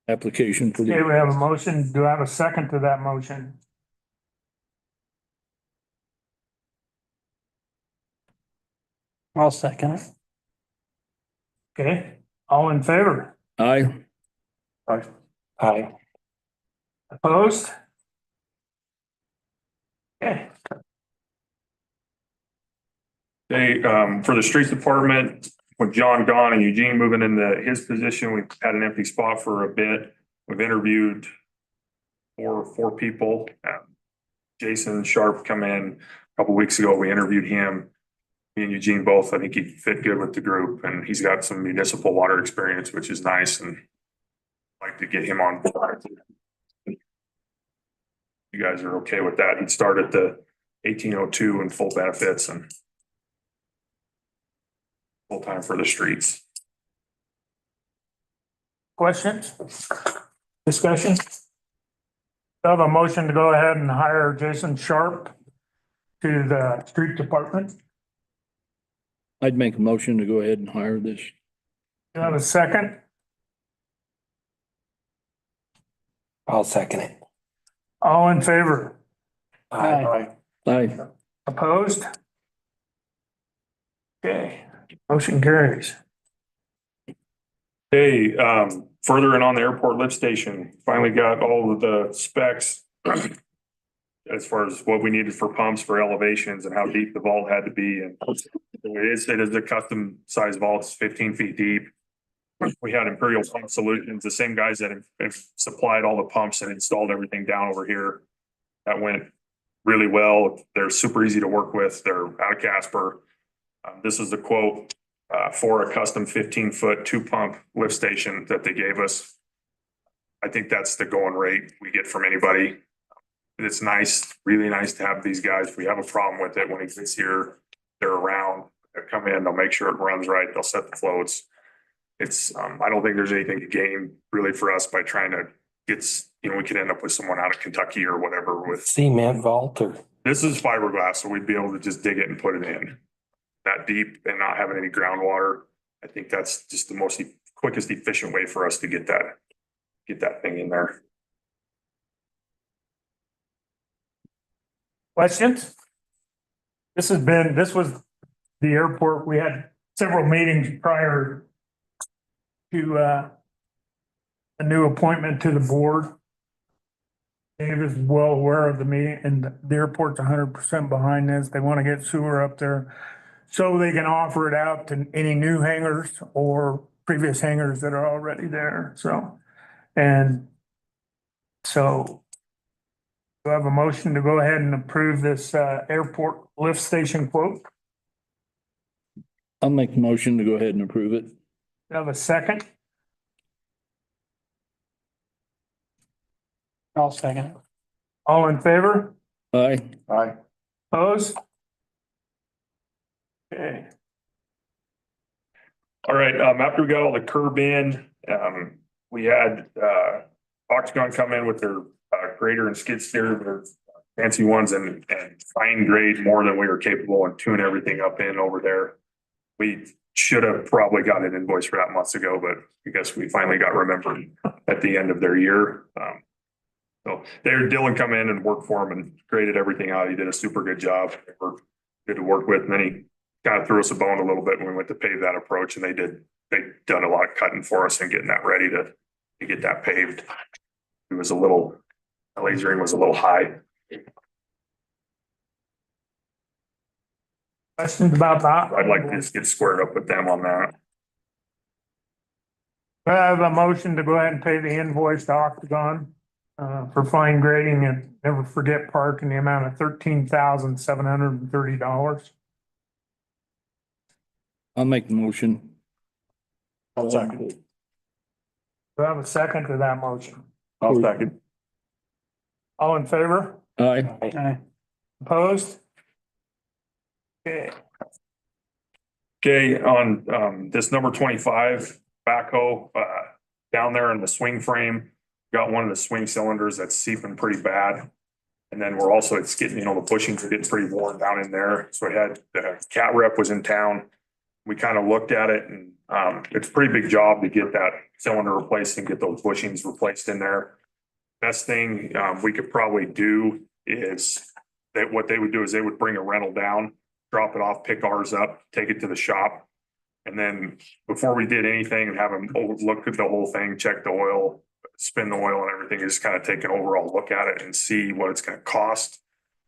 application for Okay, the. we have a motion. Do I have a second to that motion? I'll second it. Okay, all in favor? Aye. Aye. Opposed? Okay. They, for the streets department, with John gone and Eugene moving into his position, we've had an empty spot for a bit. We've interviewed four people. Jason Sharp come in a couple weeks ago. We interviewed him. Me and Eugene both, I think he fit good with the group, and he's got some municipal water experience, which is nice, and I'd like to get him on board. You guys are okay with that? He'd start at the 1802 and full benefits and full time for the streets. Questions? Discussion? I have a motion to go ahead and hire Jason Sharp to the street department. I'd make a motion to go ahead and hire this. Do I have a second? I'll second it. All in favor? Aye. Aye. Opposed? Okay, motion carries. Hey, furthering on the airport lift station, finally got all of the specs as far as what we needed for pumps, for elevations, and how deep the vault had to be. And it is a custom size vault, it's 15 feet deep. We had Imperial Pump Solutions, the same guys that have supplied all the pumps and installed everything down over here. That went really well. They're super easy to work with. They're out of Casper. This is the quote for a custom 15-foot 2-pump lift station that they gave us. I think that's the going rate we get from anybody. It's nice, really nice to have these guys. If we have a problem with it, when it gets here, they're around. They'll come in, they'll make sure it runs right. They'll set the floats. It's, I don't think there's anything to gain really for us by trying to get, we could end up with someone out of Kentucky or whatever with. Cement vault or? This is fiberglass, so we'd be able to just dig it and put it in that deep and not having any groundwater. I think that's just the most quickest, efficient way for us to get that thing in there. Questions? This was the airport. We had several meetings prior to a new appointment to the board. Dave is well aware of the meeting, and the airport's 100% behind this. They want to get sewer up there so they can offer it out to any new hangars or previous hangars that are already there. So do I have a motion to go ahead and approve this airport lift station quote? I'll make a motion to go ahead and approve it. Do I have a second? I'll second it. All in favor? Aye. Aye. Opposed? Okay. All right, after we got all the curb in, we had Oxgon come in with their grader and skid steer, their fancy ones, and fine grade more than we were capable and tune everything up in over there. We should have probably got an invoice for that months ago, but I guess we finally got remembered at the end of their year. So Dylan come in and worked for him and graded everything out. He did a super good job. They were good to work with. And then he kind of threw us a bone a little bit when we went to pave that approach, and they done a lot of cutting for us and getting that ready to get that paved. It was the lasering was a little high. Questions about that? I'd like to just get squared up with them on that. I have a motion to go ahead and pay the invoice to Octagon for fine grading and Never Forget Park in the amount of $13,730. I'll make the motion. I'll second. Do I have a second to that motion? I'll second. All in favor? Aye. Aye. Opposed? Okay. Okay, on this number 25 backhoe, down there in the swing frame, got one of the swing cylinders that's seeping pretty bad. And then it's getting, the bushings are getting pretty worn down in there. So I had the cat rep was in town. We kind of looked at it, and it's a pretty big job to get that cylinder replaced and get those bushings replaced in there. Best thing we could probably do is that what they would do is they would bring a rental down, drop it off, pick ours up, take it to the shop. And then before we did anything and have them look at the whole thing, check the oil, spin the oil and everything, just kind of take an overall look at it and see what it's going to cost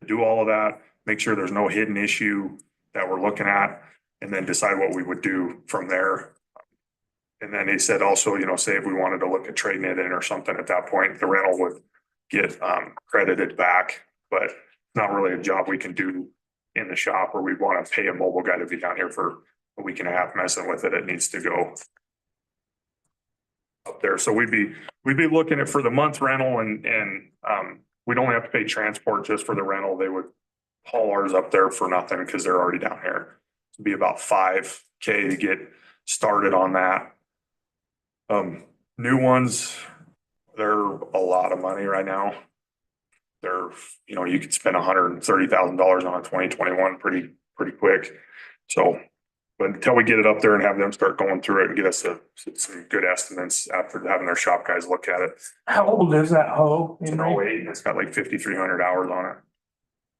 to do all of that. Make sure there's no hidden issue that we're looking at. and then decide what we would do from there. And then he said also, you know, say if we wanted to look at trading it in or something at that point, the rental would get credited back, but it's not really a job we can do in the shop where we want to pay a mobile guy to be down here for a week and a half messing with it. It needs to go up there. So we'd be looking at for the month rental and we'd only have to pay transport just for the rental. They would haul ours up there for nothing because they're already down here. It'd be about $5,000 to get started on that. New ones, they're a lot of money right now. They're, you know, you could spend $130,000 on a 2021 pretty quick. So, but until we get it up there and have them start going through it and get us some good estimates after having their shop guys look at it. How old is that hoe? It's an 08 and it's got like 5,300 hours on it.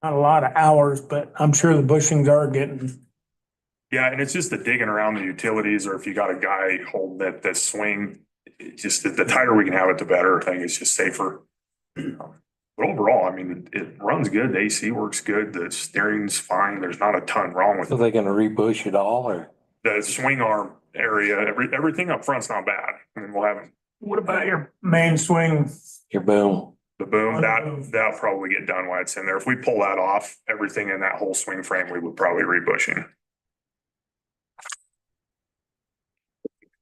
Not a lot of hours, but I'm sure the bushings are getting. Yeah, and it's just the digging around the utilities, or if you got a guy holding that swing, it just the tighter we can have it, the better. I think it's just safer. But overall, I mean, it runs good. The AC works good. The steering's fine. There's not a ton wrong with So it. they gonna rebush it all or? The swing arm area, everything up front's not bad. I mean, we'll have What about your main swing? Your boom? the boom, that'll probably get done while it's in there. If we pull that off, everything in that whole swing frame, we would probably rebushing.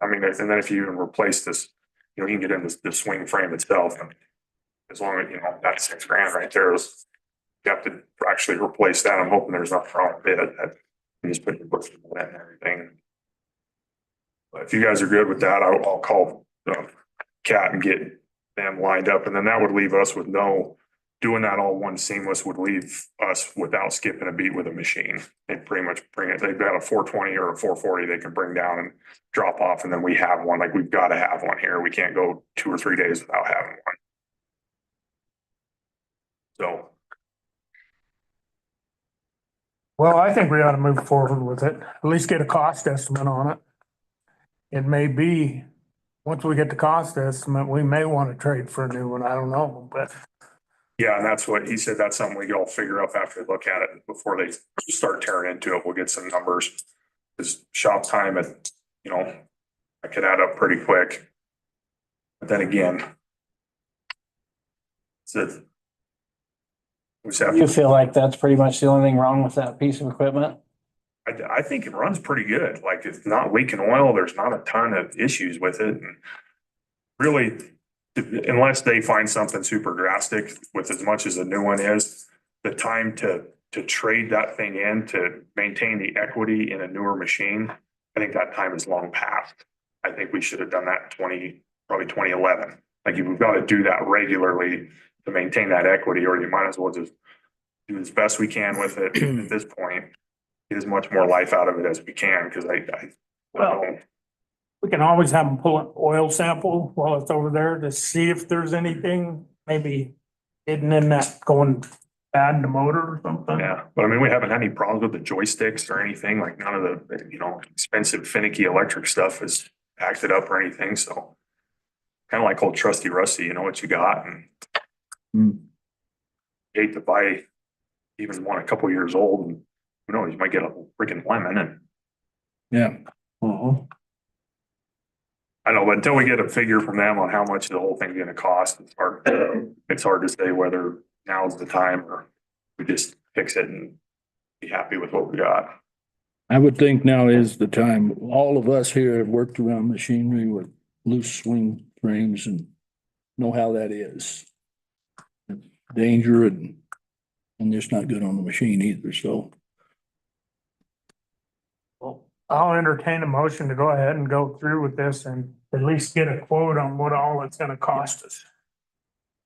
I mean, and then if you even replace this, you know, you can get in the swing frame itself. I mean, as long as, you know, that's $6,000 right there is, you have to actually replace that. I'm hoping there's nothing wrong with it, that you just put your books in and everything. But if you guys are good with that, I'll call Cat and get them lined up, and then that would leave us with doing that all one seamless would leave us without skipping a beat with a machine. They pretty much bring it, they've got a 420 or a 440 they can bring down and drop off, and then we have one. Like, we've got to have one here. We can't go 2 or 3 days without having one. So. Well, I think we ought to move forward with it, at least get a cost estimate on it. It may be, once we get the cost estimate, we may want to trade for a new one. I don't know, but. Yeah, and that's what he said. That's something we can all figure out after they look at it before they start tearing into it. We'll get some numbers. Because shop time at, you know, I could add up pretty quick. But then again, You feel like that's pretty much the only thing wrong with that piece of equipment? I think it runs pretty good. Like, it's not leaking oil. There's not a ton of issues with it. And really, unless they find something super drastic with as much as a new one is, the time to trade that thing in to maintain the equity in a newer machine, I think that time is long past. I think we should have done that in probably 2011. Like, you've got to do that regularly to maintain that equity, or you might as well just do as best we can with it at this point. Get as much more life out of it as we can, because We can always have them pull an oil sample while it's over there to see if there's anything maybe hidden in that going bad in the motor or something. Yeah, but I mean, we haven't had any problems with the joysticks or anything. Like, none of the, you know, expensive finicky electric stuff has acted up or anything. So kind of like old trusty Rusty, you know what you got, and hate to buy even one a couple years old, and who knows, you might get a freaking lemon. And Yeah. I know, but until we get a figure from them on how much the whole thing's gonna cost, it's hard to say whether now's the time or we just fix it and be happy with what we got. I would think now is the time. All of us here have worked around machinery with loose swing frames and know how that is. Danger and just not good on the machine either, so. I'll entertain a motion to go ahead and go through with this and at least get a quote on what all it's gonna cost us.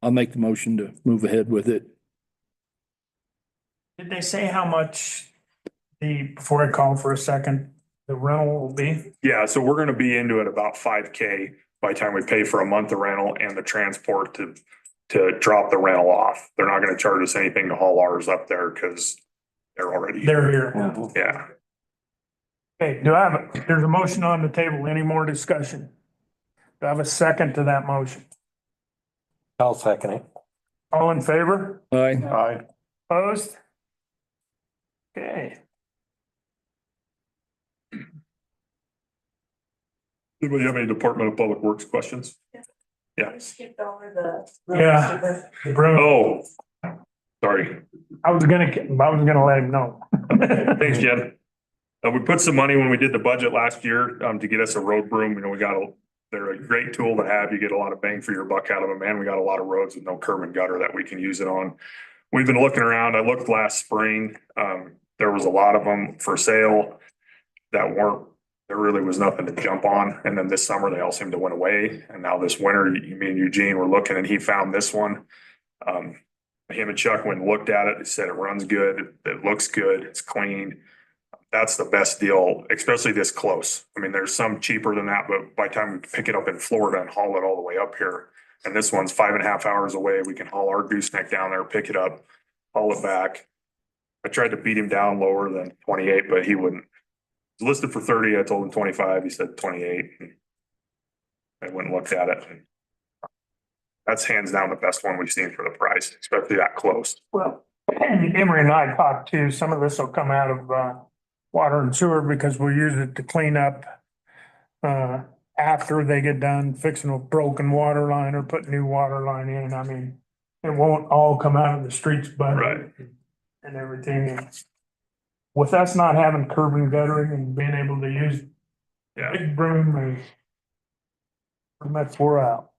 I'll make the motion to move ahead with it. Did they say how much before I call for a second, the rental will be? Yeah, so we're gonna be into it about $5,000 by the time we pay for a month of rental and the transport to drop the rental off. They're not gonna charge us anything to haul ours up there because they're already. They're here. Yeah. Okay, there's a motion on the table. Any more discussion? Do I have a second to that motion? I'll second it. All in favor? Aye. Opposed? Okay. Anybody have any Department of Public Works questions? Yeah. I skipped over the. Yeah. Bruno, Oh, sorry. I was gonna let him know. Thanks, Jen. We put some money when we did the budget last year, to get us a road broom. You know, they're a great tool to have. You get a lot of bang for your buck out of them, and we got a lot of roads with no curb and gutter that we can use it on. We've been looking around. I looked last spring. There was a lot of them for sale that there really was nothing to jump on. And then this summer, they all seemed to went away. And now this winter, me and Eugene were looking and he found this one. Him and Chuck went and looked at it. He said it runs good. It looks good. It's clean. That's the best deal, especially this close. I mean, there's some cheaper than that, but by the time we pick it up in Florida and haul it all the way up here, and this one's 5.5 hours away, we can haul our gooseneck down there, pick it up, haul it back. I tried to beat him down lower than 28, but he wouldn't. It was listed for 30. I told him 25. He said 28. I went and looked at it. That's hands down the best one we've seen for the price, especially that close. Well, Emery and I talked too, some of this will come out of water and sewer because we'll use it to clean up after they get done fixing a broken water line or put new water line in. I mean, it won't all come out of the streets budget and everything. With us not having curb and guttering and being able to use big broom, pretty much we're out.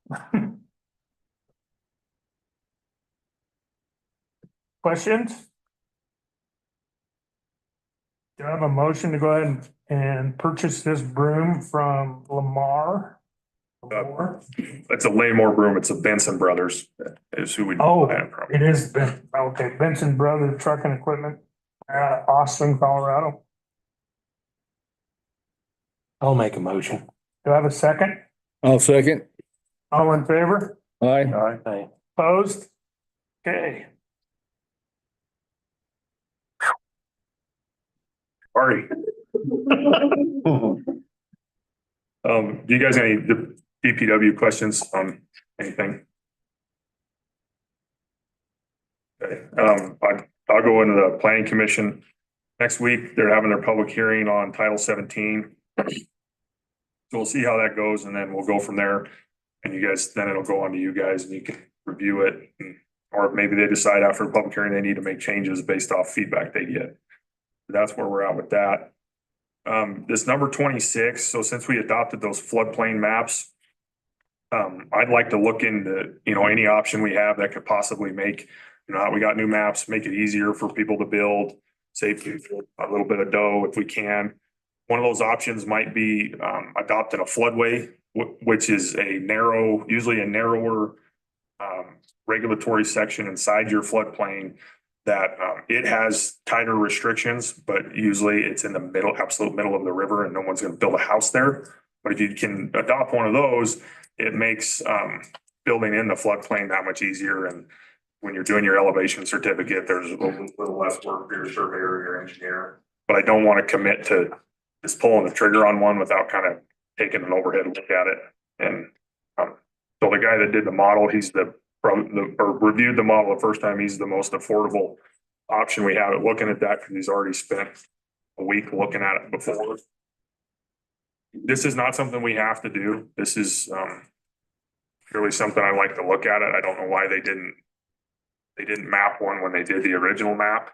Questions? Do I have a motion to go ahead and purchase this broom from Lamar? It's a Laymore broom. It's a Benson Brothers is who we Oh, buy it from. it is, okay, Benson Brothers Trucking Equipment, Austin, Colorado. I'll make a motion. Do I have a second? I'll second. All in favor? Aye. Aye. Opposed? Okay. Sorry. Do you guys have any DPW questions on anything? Okay, I'll go into the planning commission. Next week, they're having their public hearing on Title 17. So we'll see how that goes and then we'll go from there. And you guys, then it'll go on to you guys and you can review it. Or maybe they decide after the public hearing, they need to make changes based off feedback they get. That's where we're at with that. This number 26, so since we adopted those floodplain maps, I'd like to look into, any option we have that could possibly make, we got new maps, make it easier for people to build, save people a little bit of dough if we can. One of those options might be adopting a floodway, which is usually a narrower regulatory section inside your floodplain that it has tighter restrictions, but usually it's in the absolute middle of the river and no one's going to build a house there. But if you can adopt one of those, it makes building in the floodplain that much easier. And when you're doing your elevation certificate, there's a little less work for your surveyor or your engineer. But I don't want to commit to just pulling the trigger on one without kind of taking an overhead look at it. And so the guy that did the model, reviewed the model the first time, he's the most affordable option we have at looking at that because he's already spent a week looking at it before. This is not something we have to do. This is purely something I like to look at it. I don't know why they didn't map one when they did the original map.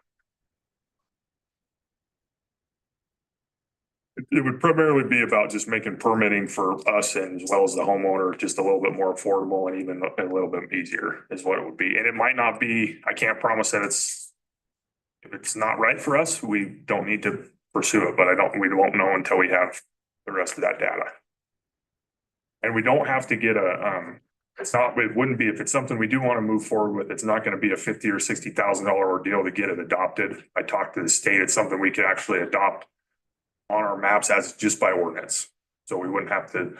It would primarily be about just making permitting for us and as well as the homeowner just a little bit more affordable and even a little bit easier is what it would be. And it might not be, I can't promise that if it's not right for us, we don't need to pursue it, but we won't know until we have the rest of that data. And we don't have to get it wouldn't be, if it's something we do want to move forward with, it's not going to be a $50,000 or $60,000 ordeal to get it adopted. I talked to the state, it's something we could actually adopt on our maps as just by ordinance. So we wouldn't have to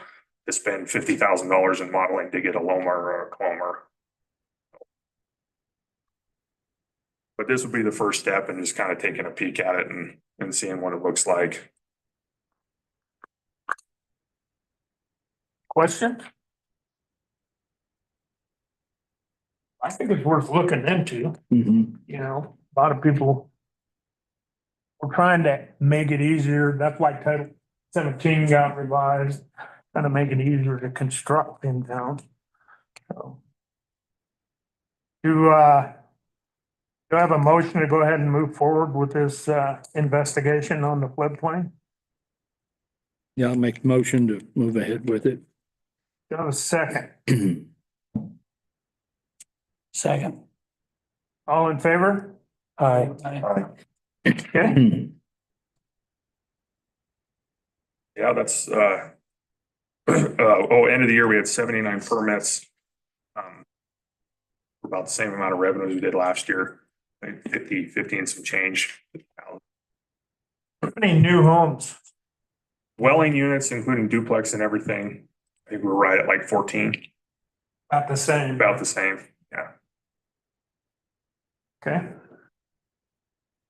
spend $50,000 in modeling to get a Lomar or a Clomar. But this would be the first step and just kind of taking a peek at it and seeing what it looks like. Question? I think it's worth looking into. A lot of people, we're trying to make it easier. That's why Title 17 got revised. kind of make it easier to construct in town. So. Do I have a motion to go ahead and move forward with this investigation on the floodplain? Yeah, I'll make a motion to move ahead with it. Do I have a second? Second. All in favor? Aye. Okay. Yeah, that's, end of the year, we had 79 permits. About the same amount of revenue as we did last year, like 50 and some change. How many new homes? Dwelling units, including duplex and everything, I think we're right at like 14, About the same. about the same, yeah. Okay.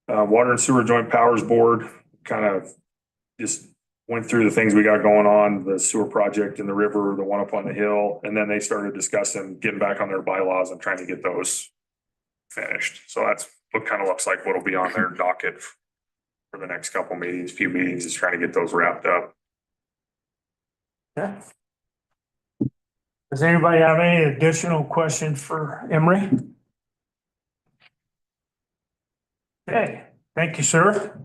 Water and Sewer Joint Powers Board kind of just went through the things we got going on, the sewer project in the river, the one up on the hill, and then they started discussing getting back on their bylaws and trying to get those finished. So that's what kind of looks like what'll be on their docket for the next couple meetings, few meetings, is trying to get those wrapped up. Yeah. Does anybody have any additional questions for Emery? Okay, thank you, sir.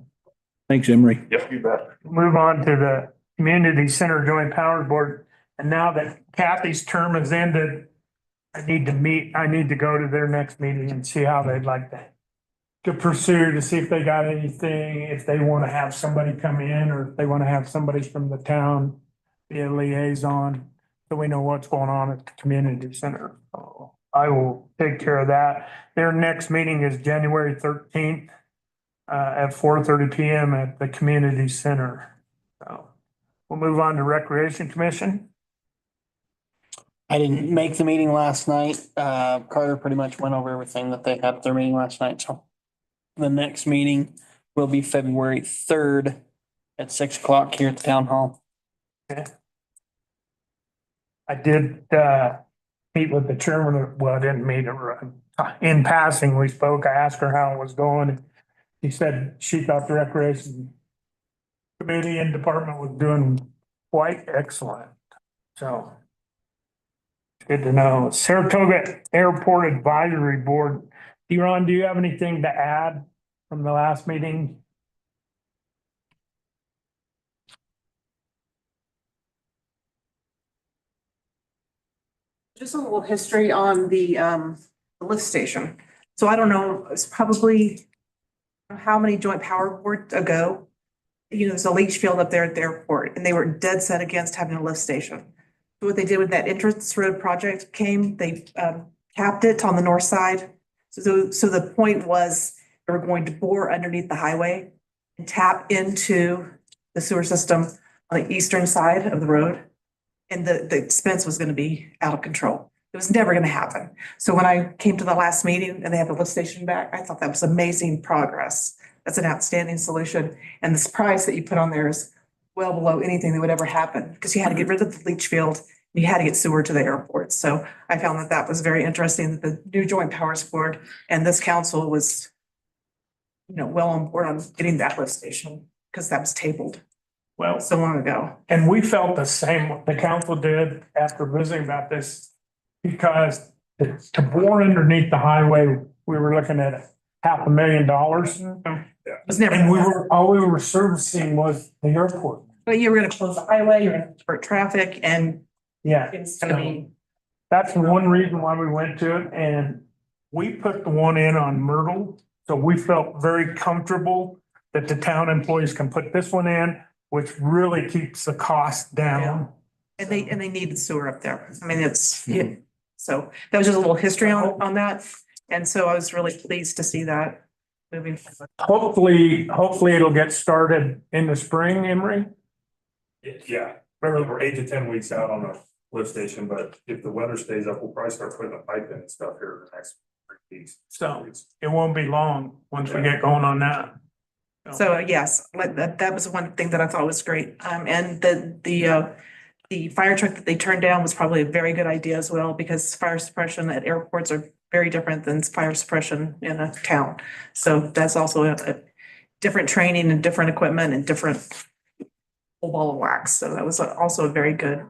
Thanks, Emery. Yep, you bet. Move on to the Community Center Joint Powers Board. And now that Kathy's term has ended, I need to go to their next meeting and see how they'd like to pursue, to see if they got anything, if they want to have somebody come in, or if they want to have somebody from the town be a liaison, so we know what's going on at the community center. So I will take care of that. Their next meeting is January 13th. At 4:30 PM at the community center. So we'll move on to Recreation Commission. I didn't make the meeting last night. Carter pretty much went over everything that they had at their meeting last night, so. The next meeting will be February 3rd at 6 o'clock here at the town hall. Okay. I did meet with the chairman, well, I didn't meet her. In passing, we spoke, I asked her how it was going. He said she thought the Recreation Committee and department was doing quite excellent. So good to know. Saratoga Airport Advisory Board. D-Ron, do you have anything to add from the last meeting? Just a little history on the lift station. So I don't know, it's probably how many joint power boards ago, there's a leach field up there at the airport, and they were dead set against having a lift station. So what they did with that entrance road project came, they capped it on the north side. So the point was they were going to bore underneath the highway and tap into the sewer system on the eastern side of the road. And the expense was going to be out of control. It was never going to happen. So when I came to the last meeting and they had the lift station back, I thought that was amazing progress. That's an outstanding solution. And this price that you put on there is well below anything that would ever happen, because you had to get rid of the leach field. And you had to get sewer to the airport. So I found that that was very interesting, that the new Joint Powers Board and this council was, well on board on getting that lift station, because that was tabled Well, so long ago. and we felt the same, the council did after visiting about this, because to bore underneath the highway, we were looking at $500,000. It was never. And all we were servicing was the airport. But you were gonna close the highway, you're gonna divert traffic, and Yeah. it's gonna be. That's one reason why we went to it, and we put the one in on Myrtle. So we felt very comfortable that the town employees can put this one in, which really keeps the cost down. And they needed sewer up there. I mean, so that was just a little history on that. And so I was really pleased to see that moving forward. Hopefully it'll get started in the spring, Emery. Yeah, we're 8 to 10 weeks out on the lift station, but if the weather stays up, we'll probably start putting the pipe in and stuff here in the next 3 weeks. So it won't be long once we get going on that. So yes, that was one thing that I thought was great. And the fire truck that they turned down was probably a very good idea as well, because fire suppression at airports are very different than fire suppression in a town. So that's also a different training and different equipment and different whole ball of wax. So that was also a very good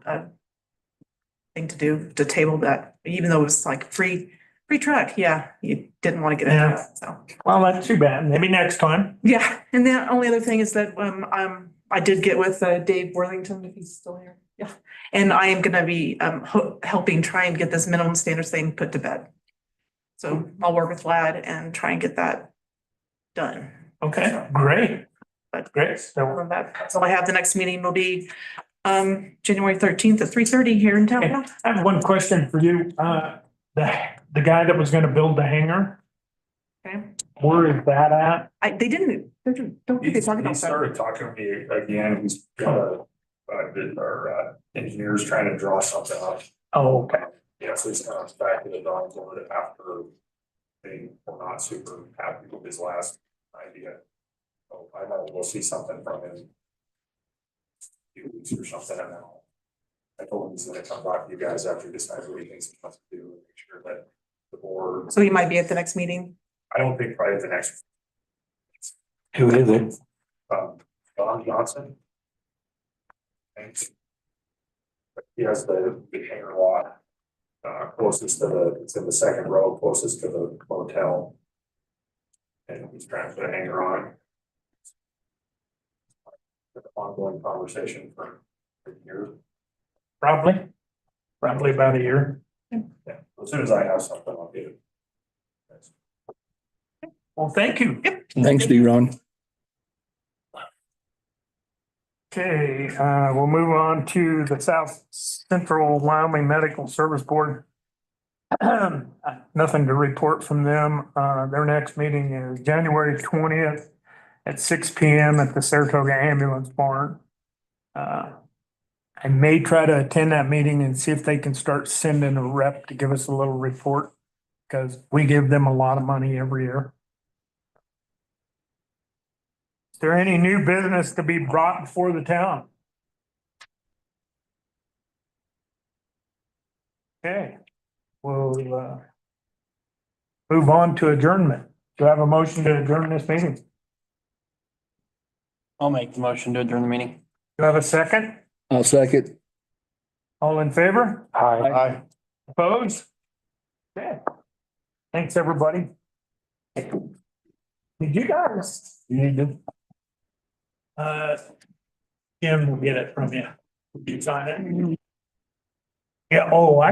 thing to do, to table that, even though it was like free truck. Yeah, you didn't want to get into that, so. Well, not too bad. Maybe next time. Yeah, and the only other thing is that I did get with Dave Worthington, if he's still here. Yeah, and I am gonna be helping try and get this minimum standards thing put to bed. So I'll work with Vlad and try and get that done. Okay, great. But Great. So that's all I have. The next meeting will be January 13th at 3:30 here in town. I have one question for you. The guy that was gonna build the hangar, Okay. where is that at? Don't think they talked He about that. started talking to me again. He's our engineers trying to draw something up. Oh, okay. Yeah, so he's kind of back to the drawing board after they were not super happy with his last idea. So I know we'll see something from him. Few weeks or something, and then I told him he's gonna come back to you guys after he decides what he thinks he wants to do, and make sure that the board. So he might be at the next meeting. I don't think probably the next. Who is it? Don Johnson. Thanks. But he has the hangar lot. Closest to it's in the second row, closest to the motel. And he's trying to put a hangar on. Ongoing conversation for years. Probably about a year. Yeah, as soon as I have something, I'll get it. Well, thank you. Thanks, D-Ron. Okay, we'll move on to the South Central Wyoming Medical Service Board. Nothing to report from them. Their next meeting is January 20th at 6 p.m. at the Saratoga Ambulance Barn. I may try to attend that meeting and see if they can start sending a rep to give us a little report, because we give them a lot of money every year. Is there any new business to be brought before the town? Okay, we'll move on to adjournment. Do I have a motion to adjourn this meeting? I'll make the motion to adjourn the meeting. Do I have a second? I'll second. All in favor? Hi. Opposed? Okay. Thanks, everybody. Did you guys? You need to. Jim will get it from you. You sign it? Yeah, oh, I